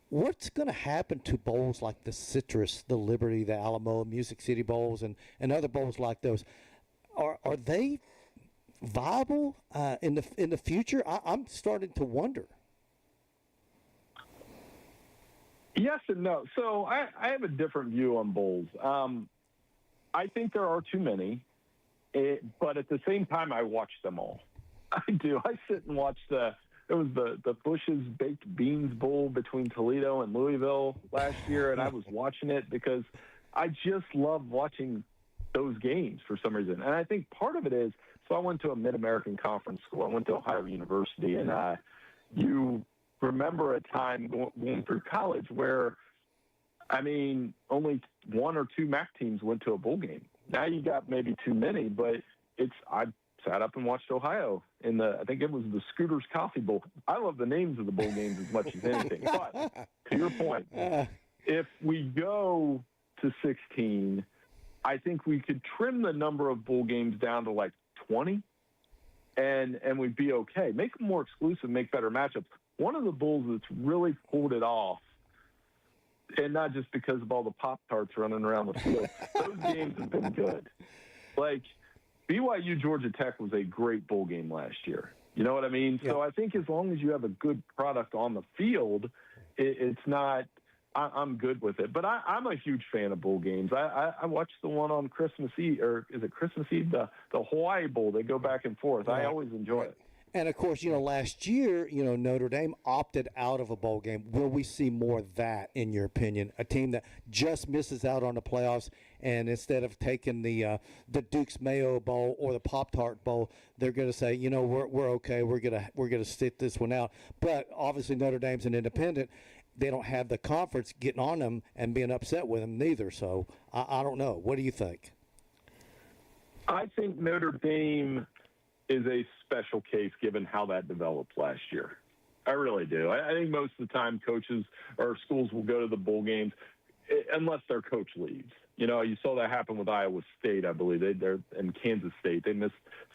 what's going to happen to bowls like the Citrus, the Liberty, the Alamo, Music City Bowls, and other bowls like those? Are they viable in the future? I'm starting to wonder. Yes and no. So I have a different view on bowls. I think there are too many, but at the same time, I watch them all. I do. I sit and watch the Bush's Baked Beans Bowl between Toledo and Louisville last year, and I was watching it because I just love watching those games for some reason. And I think part of it is, so I went to a Mid-American Conference school. I went to Ohio University, and you remember a time going through college where, only 1 or 2 MAC teams went to a bowl game. Now you got maybe too many, but I sat up and watched Ohio in I think it was the Scooters Coffee Bowl. I love the names of the bowl games as much as anything. But to your point, if we go to 16, I think we could trim the number of bowl games down to like 20, and we'd be okay. Make them more exclusive, make better matchups. One of the bowls that's really pulled it off, and not just because of all the Pop-Tarts running around the field, those games have been good. Like BYU Georgia Tech was a great bowl game last year. You know what I mean? So I think as long as you have a good product on the field, it's not – I'm good with it. But I'm a huge fan of bowl games. I watched the one on Christmas Eve – or is it Christmas Eve? The Hawaii Bowl. They go back and forth. I always enjoy it. And, of course, last year, Notre Dame opted out of a bowl game. Will we see more of that, in your opinion? A team that just misses out on the playoffs, and instead of taking the Duke's Mayo Bowl or the Pop-Tart Bowl, they're going to say, we're okay. We're gonna sit this one out. But, obviously, Notre Dame's an independent. They don't have the conference getting on them and being upset with them neither. So, I don't know. What do you think? I think Notre Dame is a special case given how that developed last year. I really do. I think most of the time coaches or schools will go to the bowl games unless their coach leaves. You saw that happen with Iowa State, I believe. They're in Kansas State. They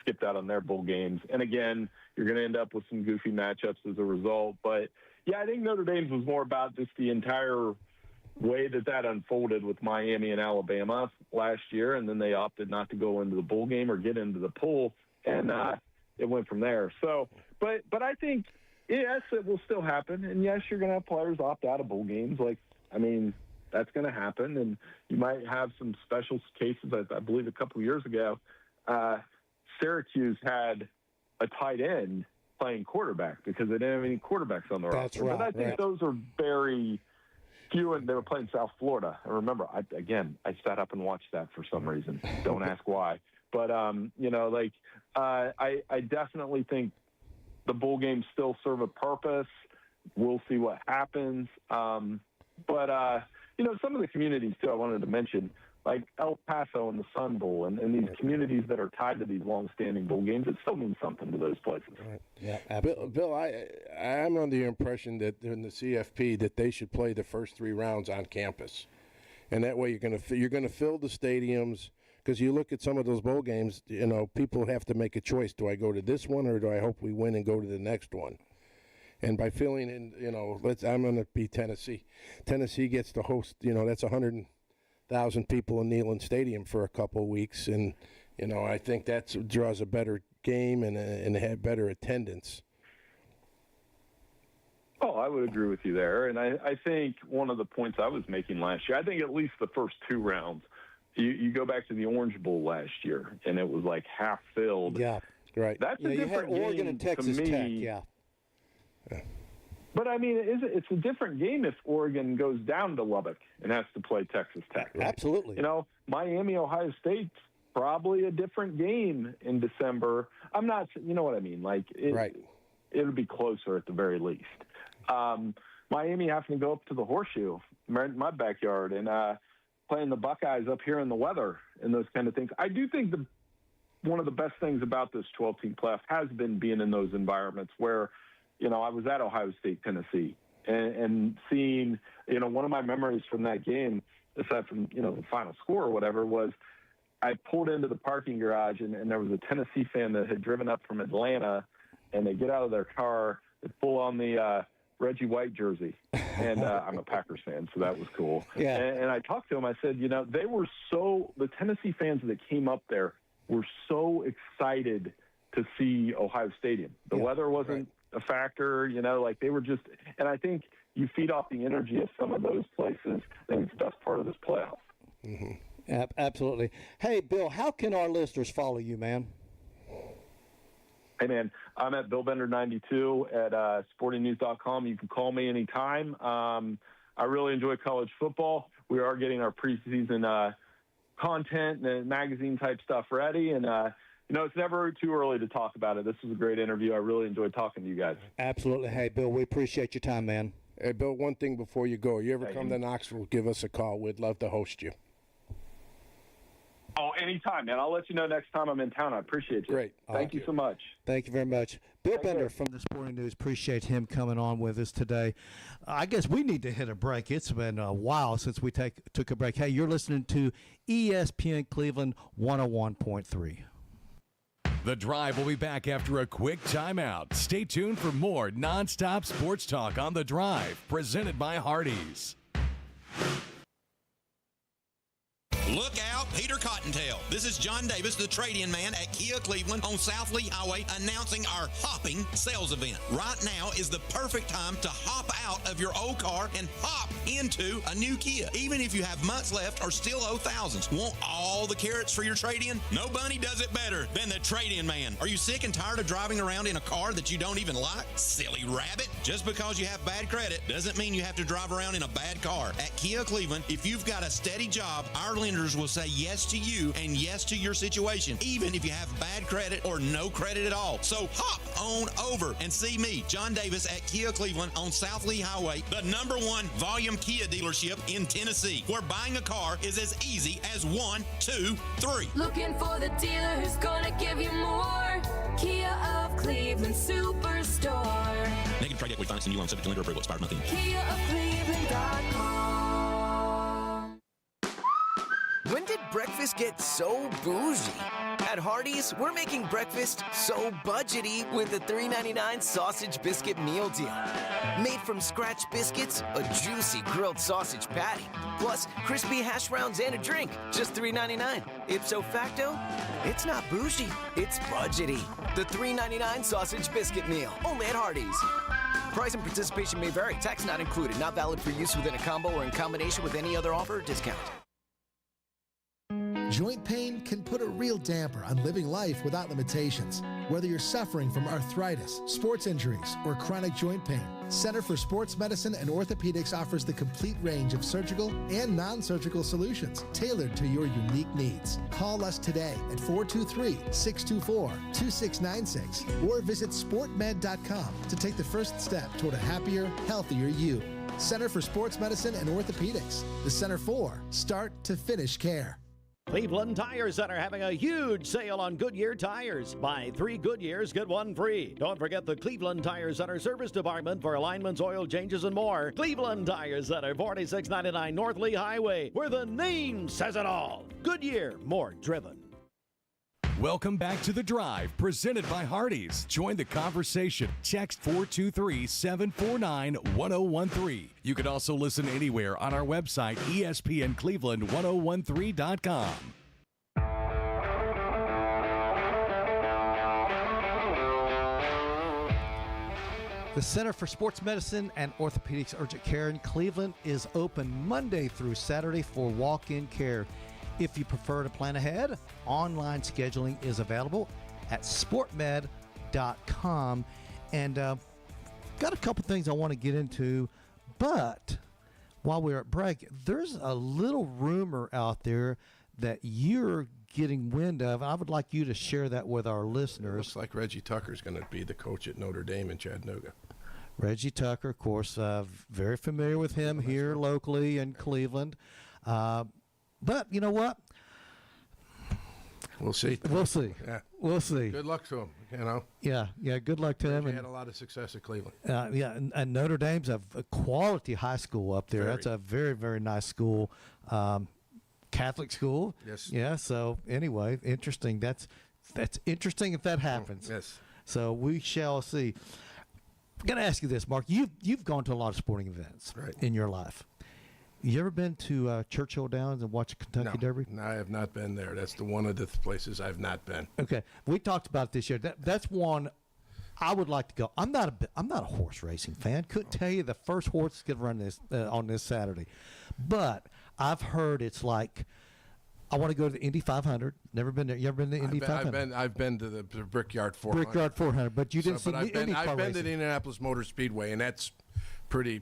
skipped out on their bowl games. And, again, you're going to end up with some goofy matchups as a result. But, yeah, I think Notre Dame's was more about just the entire way that unfolded with Miami and Alabama last year, and then they opted not to go into the bowl game or get into the pool. And it went from there. So, but I think, yes, it will still happen. And, yes, you're going to have players opt out of bowl games. That's going to happen. And you might have some special cases. I believe a couple of years ago, Syracuse had a tight end playing quarterback because they didn't have any quarterbacks on the roster. Right, but I think those are very few, and they were playing South Florida. I remember, I sat up and watched that for some reason. Don't ask why. But, I definitely think the bowl games still serve a purpose. We'll see what happens. But some of the communities, too, I wanted to mention, like El Paso and the Sun Bowl and these communities that are tied to these long-standing bowl games, it still means something to those places. Right. Yeah, absolutely. Bill, I'm under the impression that in the CFP that they should play the first 3 rounds on campus. And that way you're going to fill the stadiums. Because you look at some of those bowl games, people have to make a choice. Do I go to this one or do I hope we win and go to the next one? And by filling in, I'm going to be Tennessee. Tennessee gets to host, that's 100,000 people in Neyland Stadium for a couple of weeks. And, I think that draws a better game and have better attendance. Oh, I would agree with you there. And I think one of the points I was making last year, I think at least the first 2 rounds, You go back to the Orange Bowl last year, and it was like half filled. Yeah, right. That's a different you had Oregon game and Texas to me. Tech, yeah. But, it's a different game if Oregon goes down to Lubbock and has to play Texas Tech. Right? Absolutely. Miami, Ohio State's probably a different game in December. I'm not – you know what I mean? It'll be closer at the very least. Miami having to go up to the Horseshoe, my backyard, and playing the Buckeyes up here in the weather and those kind of things. I do think one of the best things about this 12-team playoff has been being in those environments where, I was at Ohio State, Tennessee, and seeing, one of my memories from that game, aside from, the final score or whatever, was I pulled into the parking garage and there was a Tennessee fan that had driven up from Atlanta, and they get out of their car, they pull on the Reggie White jersey. And I'm a Packers fan, so that was cool. Yeah. And I talked to him. I said, they were the Tennessee fans that came up there were so excited to see Ohio Stadium. The weather wasn't a factor, they were just – and I think you feed off the energy of some of those places. I think it's the best part of this playoff. Mm-hmm. Absolutely. Hey, Bill, how can our listeners follow you, man? Hey, man, I'm at BillBender92 at sportingnews.com. You can call me anytime. I really enjoy college football. We are getting our preseason content and magazine-type stuff ready. And, it's never too early to talk about it. This was a great interview. I really enjoyed talking to you guys. Absolutely. Hey, Bill, we appreciate your time, man. Hey, Bill, one thing before you go. You ever come to Knoxville, give us a call. We'd love to host you. Oh, anytime, man. I'll let you know next time I'm in town. I appreciate you. Great. Thank you so much. Thank you very much. Bill Bender from the Sporting News. Appreciate him coming on with us today. I guess we need to hit a break. It's been a while since we took a break. Hey, you're listening to ESPN Cleveland 101.3. The Drive will be back after a quick timeout. Stay tuned for more nonstop sports talk on The Drive, presented by Hardee's. Look out, Peter Cottontail. This is John Davis, the trade-in man at Kia Cleveland on South Lee Highway, announcing our hopping sales event. Right now is the perfect time to hop out of your old car and hop into a new Kia, even if you have months left or still owe thousands. Want all the carrots for your trade-in? Nobody does it better than the trade-in man. Are you sick and tired of driving around in a car that you don't even like? Silly rabbit. Just because you have bad credit doesn't mean you have to drive around in a bad car. At Kia Cleveland, if you've got a steady job, our lenders will say yes to you and yes to your situation, even if you have bad credit or no credit at all. So hop on over and see me, John Davis, at Kia Cleveland on South Lee Highway, the #1 volume Kia dealership in Tennessee, where buying a car is as easy as 1, 2, 3. Looking for the dealer who's gonna give you more. Kia of Cleveland Superstore. Negative trade equity financing, new loan subject to lender approval, expires month end. KiaofCleveland.com. When did breakfast get so bougie? At Hardee's, we're making breakfast so budgety with the $3.99 sausage biscuit meal deal. Made from scratch biscuits, a juicy grilled sausage patty, plus crispy hash browns and a drink, just $3.99. Ipso facto, it's not bougie, it's budgety. The $3.99 sausage biscuit meal, only at Hardee's. Price and participation may vary. Tax not included. Not valid for use within a combo or in combination with any other offer or discount. Joint pain can put a real damper on living life without limitations. Whether you're suffering from arthritis, sports injuries, or chronic joint pain, Center for Sports Medicine and Orthopedics offers the complete range of surgical and non-surgical solutions tailored to your unique needs. Call us today at 423-624-2696 or visit sportmed.com to take the first step toward a happier, healthier you. Center for Sports Medicine and Orthopedics, the Center for start to finish care. Cleveland Tire Center having a huge sale on Goodyear tires. Buy 3 Goodyears, get 1 free. Don't forget the Cleveland Tire Center service department for alignments, oil changes, and more. Cleveland Tire Center, 4699 North Lee Highway, where the name says it all. Goodyear, more driven. Welcome back to The Drive, presented by Hardee's. Join the conversation. Text 423-749-1013. You can also listen anywhere on our website, ESPNCleveland1013.com. The Center for Sports Medicine and Orthopedics Urgent Care in Cleveland is open Monday through Saturday for walk-in care. If you prefer to plan ahead, online scheduling is available at sportmed.com. And got a couple things I want to get into, but while we're at break, there's a little rumor out there that you're getting wind of. I would like you to share that with our listeners. It looks like Reggie Tucker's going to be the coach at Notre Dame in Chattanooga. Reggie Tucker, of course, very familiar with him here locally in Cleveland. But you know what? We'll see. We'll see. Yeah. We'll see. Good luck to him, you know. Yeah, good luck to him. He had a lot of success at Cleveland. And Notre Dame's a quality high school up there. Very. That's a very, very nice school. Catholic school. Yes. Yeah, so anyway, interesting. That's interesting if that happens. Yes. So we shall see. I'm going to ask you this, Mark. You've gone to a lot of sporting events in your life. You ever been to Churchill Downs and watched Kentucky Derby? No, I have not been there. That's one of the places I've not been. Okay, we talked about it this year. That's one I would like to go. I'm not a horse racing fan. Couldn't tell you the first horse that's going to run this on this Saturday, but I've heard it's like I want to go to the Indy 500. Never been there. You ever been to the Indy 500? I've been to the Brickyard 400. Brickyard 400, but you didn't see I've Indy car I've been racing. to the Indianapolis Motor Speedway, and that's pretty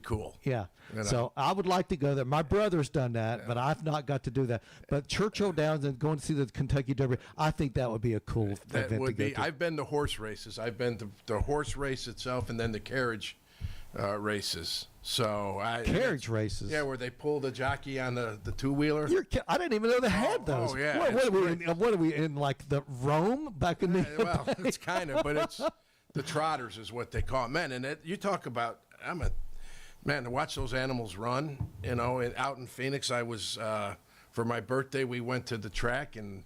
cool. Yeah. You know? So I would like to go there. My brother's done that, but I've not got to do that. But Churchill Downs and going to see the Kentucky Derby, I think that would be a cool event to go to. I've been to horse races. I've been to the horse race itself, and then the carriage races. So carriage races. Yeah, where they pull the jockey on the two-wheeler. I didn't even know they had those. Oh yeah. What are we in, like the Rome back in the well, it's kind of, but it's the trotters is what they call it. Man, and you talk about, to watch those animals run, you know, out in Phoenix, I was, for my birthday, we went to the track, and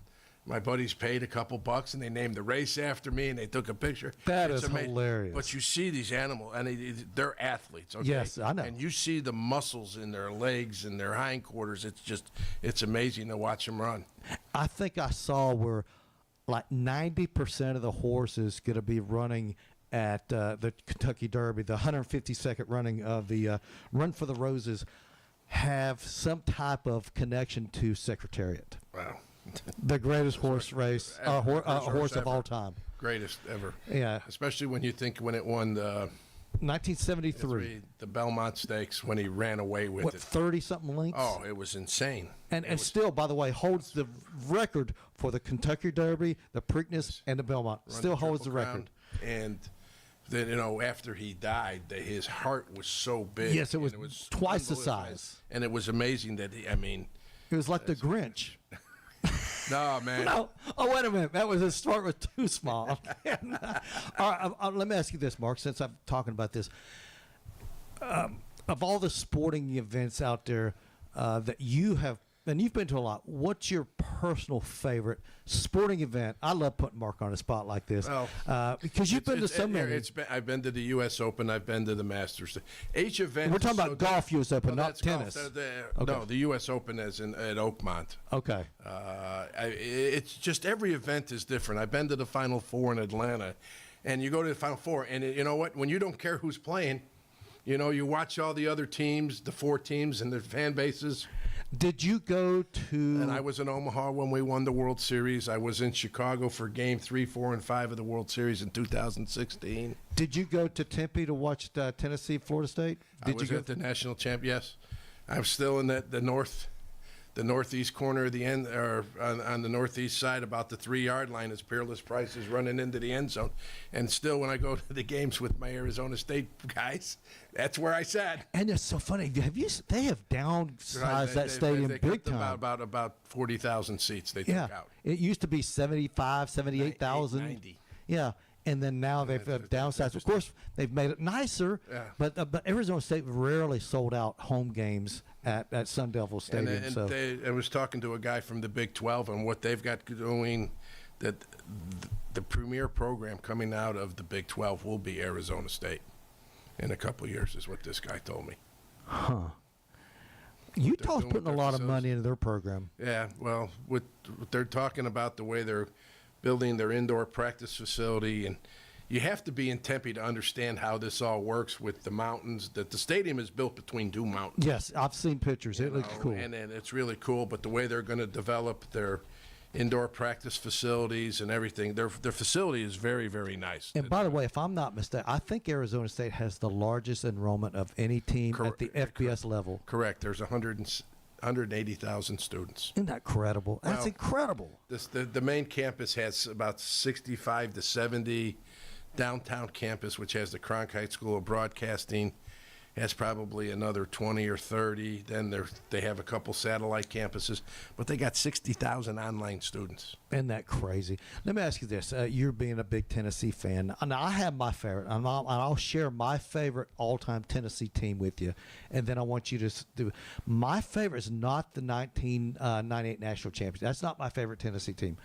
My buddies paid a couple bucks, and they named the race after me, and they took a picture. That It's is amazing. hilarious. But you see these animals, and they're athletes. Okay? Yes, I know. And you see the muscles in their legs and their hindquarters. It's amazing to watch them run. I think I saw where like 90% of the horses going to be running at the Kentucky Derby, the 152nd running of the Run for the Roses, have some type of connection to Secretariat. Wow. The greatest horse race, horse of all time. Greatest ever. Yeah. Especially when you think when it won the 1973. The Belmont Stakes, when he ran away with What, it. 30-something lengths? Oh, it was insane. And still, by the way, holds the record for the Kentucky Derby, the Preakness, and the Belmont. Still holds the record. And then, after he died, his heart was so big. Yes, it was twice the unbelievable. size. And it was amazing that it was like the Grinch. No, man. No. Oh, wait a minute. That was his start was too small. All right, let me ask you this, Mark, since I'm talking about this. Of all the sporting events out there that you have, and you've been to a lot, what's your personal favorite sporting event? I love putting Mark on a spot like this because you've been to so many. I've been to the U.S. Open. I've been to the Masters. Each event. We're talking about golf, U.S. Open, not that's tennis. Golf. Okay. No, the U.S. Open as at Oakmont. Okay. It's just every event is different. I've been to the Final Four in Atlanta, and you go to the Final Four, and you know what? When you don't care who's playing, you watch all the other teams, the four teams, and their fan bases. Did you go to? And I was in Omaha when we won the World Series. I was in Chicago for Game 3, 4, and 5 of the World Series in 2016. Did you go to Tempe to watch Tennessee, Florida State? I was at the national champ. Yes, I'm still in the northeast corner of the end, or on the northeast side, about the 3-yard line, as Peerless Price is running into the end zone. And still, when I go to the games with my Arizona State guys, that's where I sat. And it's so funny. They have downsized that stadium big time. About 40,000 seats they took out. It used to be 75, 78,000. 90. Yeah. And then now they've downsized. Of course, they've made it nicer, but Arizona State rarely sold out home games at Sun Devil Stadium. I was talking to a guy from the Big 12 and what they've got doing, that the premier program coming out of the Big 12 will be Arizona State in a couple of years, is what this guy told me. Huh. Utah's putting a lot of money into their program. Yeah, well, what they're talking about, the way they're building their indoor practice facility, and you have to be in Tempe to understand how this all works with the mountains. That the stadium is built between two mountains. Yes, I've seen pictures. It looks cool. And it's really cool, but the way they're going to develop their indoor practice facilities and everything, their facility is very, very nice. And by the way, if I'm not mistaken, I think Arizona State has the largest enrollment of any team at the FBS level. Correct. There's 180,000 students. Isn't that incredible? That's incredible. The main campus has about 65 to 70. Downtown campus, which has the Cronkite School of Broadcasting, has probably another 20 or 30. Then they have a couple satellite campuses, but they got 60,000 online students. Isn't that crazy? Let me ask you this. You're being a big Tennessee fan. Now, I have my favorite, and I'll share my favorite all-time Tennessee team with you, and then I want you to do. My favorite is not the 1998 National Championship. That's not my favorite Tennessee team.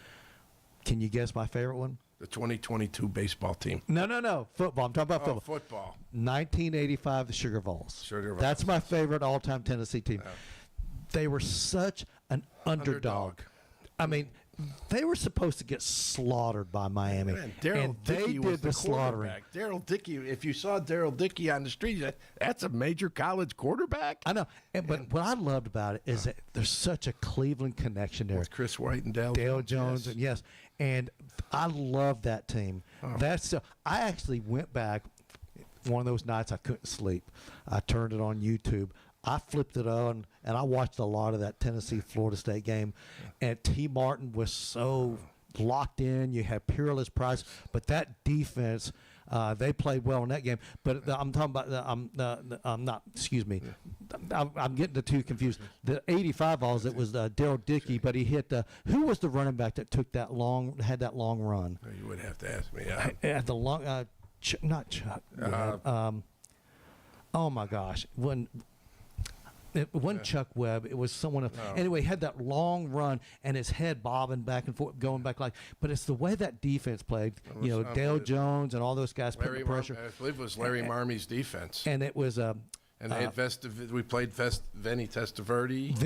Can you guess my favorite one? The 2022 baseball team. No. Football. I'm talking about football. Football. 1985, the Sugar Vols. That's my favorite all-time Tennessee team. They were such an underdog. I mean, they were supposed to get slaughtered by Miami. Man, Daryl Dickey did the slaughtering. Daryl Dickey, if you saw Daryl Dickey on the street, that's a major college quarterback. I know. But what I loved about it is that there's such a Cleveland connection there. With Chris White and Dale Jones. And yes. And I love that team. I actually went back one of those nights I couldn't sleep. I turned it on YouTube. I flipped it on, and I watched a lot of that Tennessee-Florida State game. And T. Martin was so locked in. You had Peerless Price. But that defense, they played well in that game. But I'm talking about I'm getting the two confused. The 85 balls, it was Daryl Dickey, but he hit who was the running back that took that had that long run? You would have to ask me. At the long, not Chuck. Oh my gosh! It wasn't Chuck Webb. It was someone else. No. Anyway, he had that long run and his head bobbing back and forth, going back but it's the way that defense played. Dale Jones and all those guys putting the pressure. I believe it was Larry Marmy's defense. And it was and they had we played Vinny Testaverde.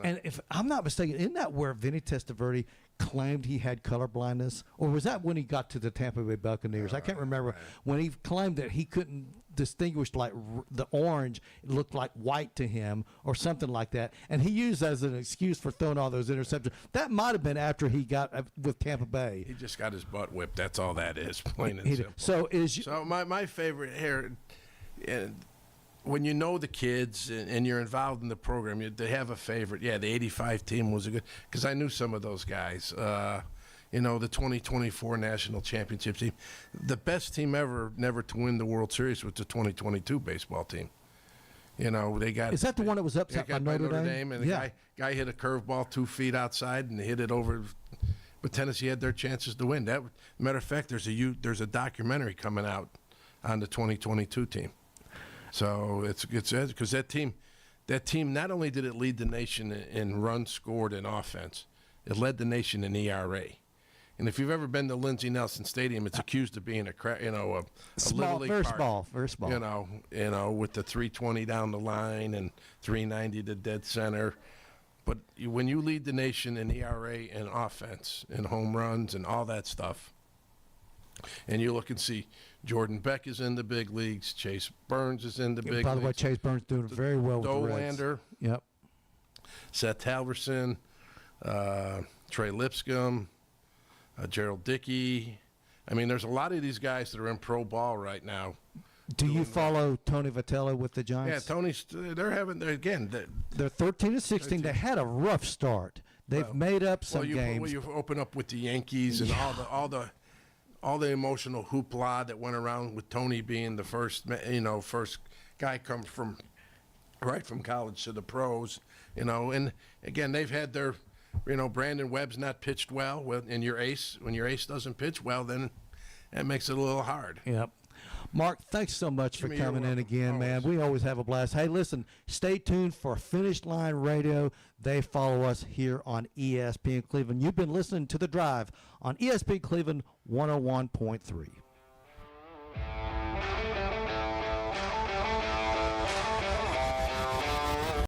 And if I'm not mistaken, isn't that where Vinny Testaverde claimed he had color blindness? Or was that when he got to the Tampa Bay Buccaneers? I can't remember. When he claimed that he couldn't distinguish the orange, it looked like white to him or something like that. And he used that as an excuse for throwing all those interceptions. That might have been after he got with Tampa Bay. He just got his butt whipped. That's all that is, plain and simple. So my favorite here, when you know the kids and you're involved in the program, they have a favorite. Yeah, the 85 team was a good, because I knew some of those guys. The 2024 national championship team. The best team ever never to win the World Series was the 2022 baseball team. They got. Is that the one that was upset by Notre Dame? And the guy hit a curveball 2 feet outside and hit it over. But Tennessee had their chances to win. Matter of fact, there's a documentary coming out on the 2022 team. So it's because that team not only did it lead the nation in runs scored and offense, it led the nation in ERA. And if you've ever been to Lindsey Nelson Stadium, it's accused of being a small, very small. With the 320 down the line and 390 to dead center. But when you lead the nation in ERA and offense and home runs and all that stuff, and you look and see Jordan Beck is in the big leagues, Chase Burns is in the big leagues. By the way, Chase Burns doing very well with the Reds. Dolander. Yep. Seth Halverson, Trey Lipscomb, Gerald Dickey. I mean, there's a lot of these guys that are in pro ball right now. Do you follow Tony Vitello with the Giants? Yeah, they're 13-16. They had a rough start. They've made up some games. You open up with the Yankees and all the emotional hoopla that went around with Tony being the first guy come from college to the pros, and again they've had their, Brandon Webb's not pitched well, and when your ace doesn't pitch well, then that makes it a little hard. Yep. Mark, thanks so much for coming in again, man. We always have a blast. Hey, listen, stay tuned for Finish Line Radio. They follow us here on ESPN Cleveland. You've been listening to The Drive on ESPN Cleveland 101.3.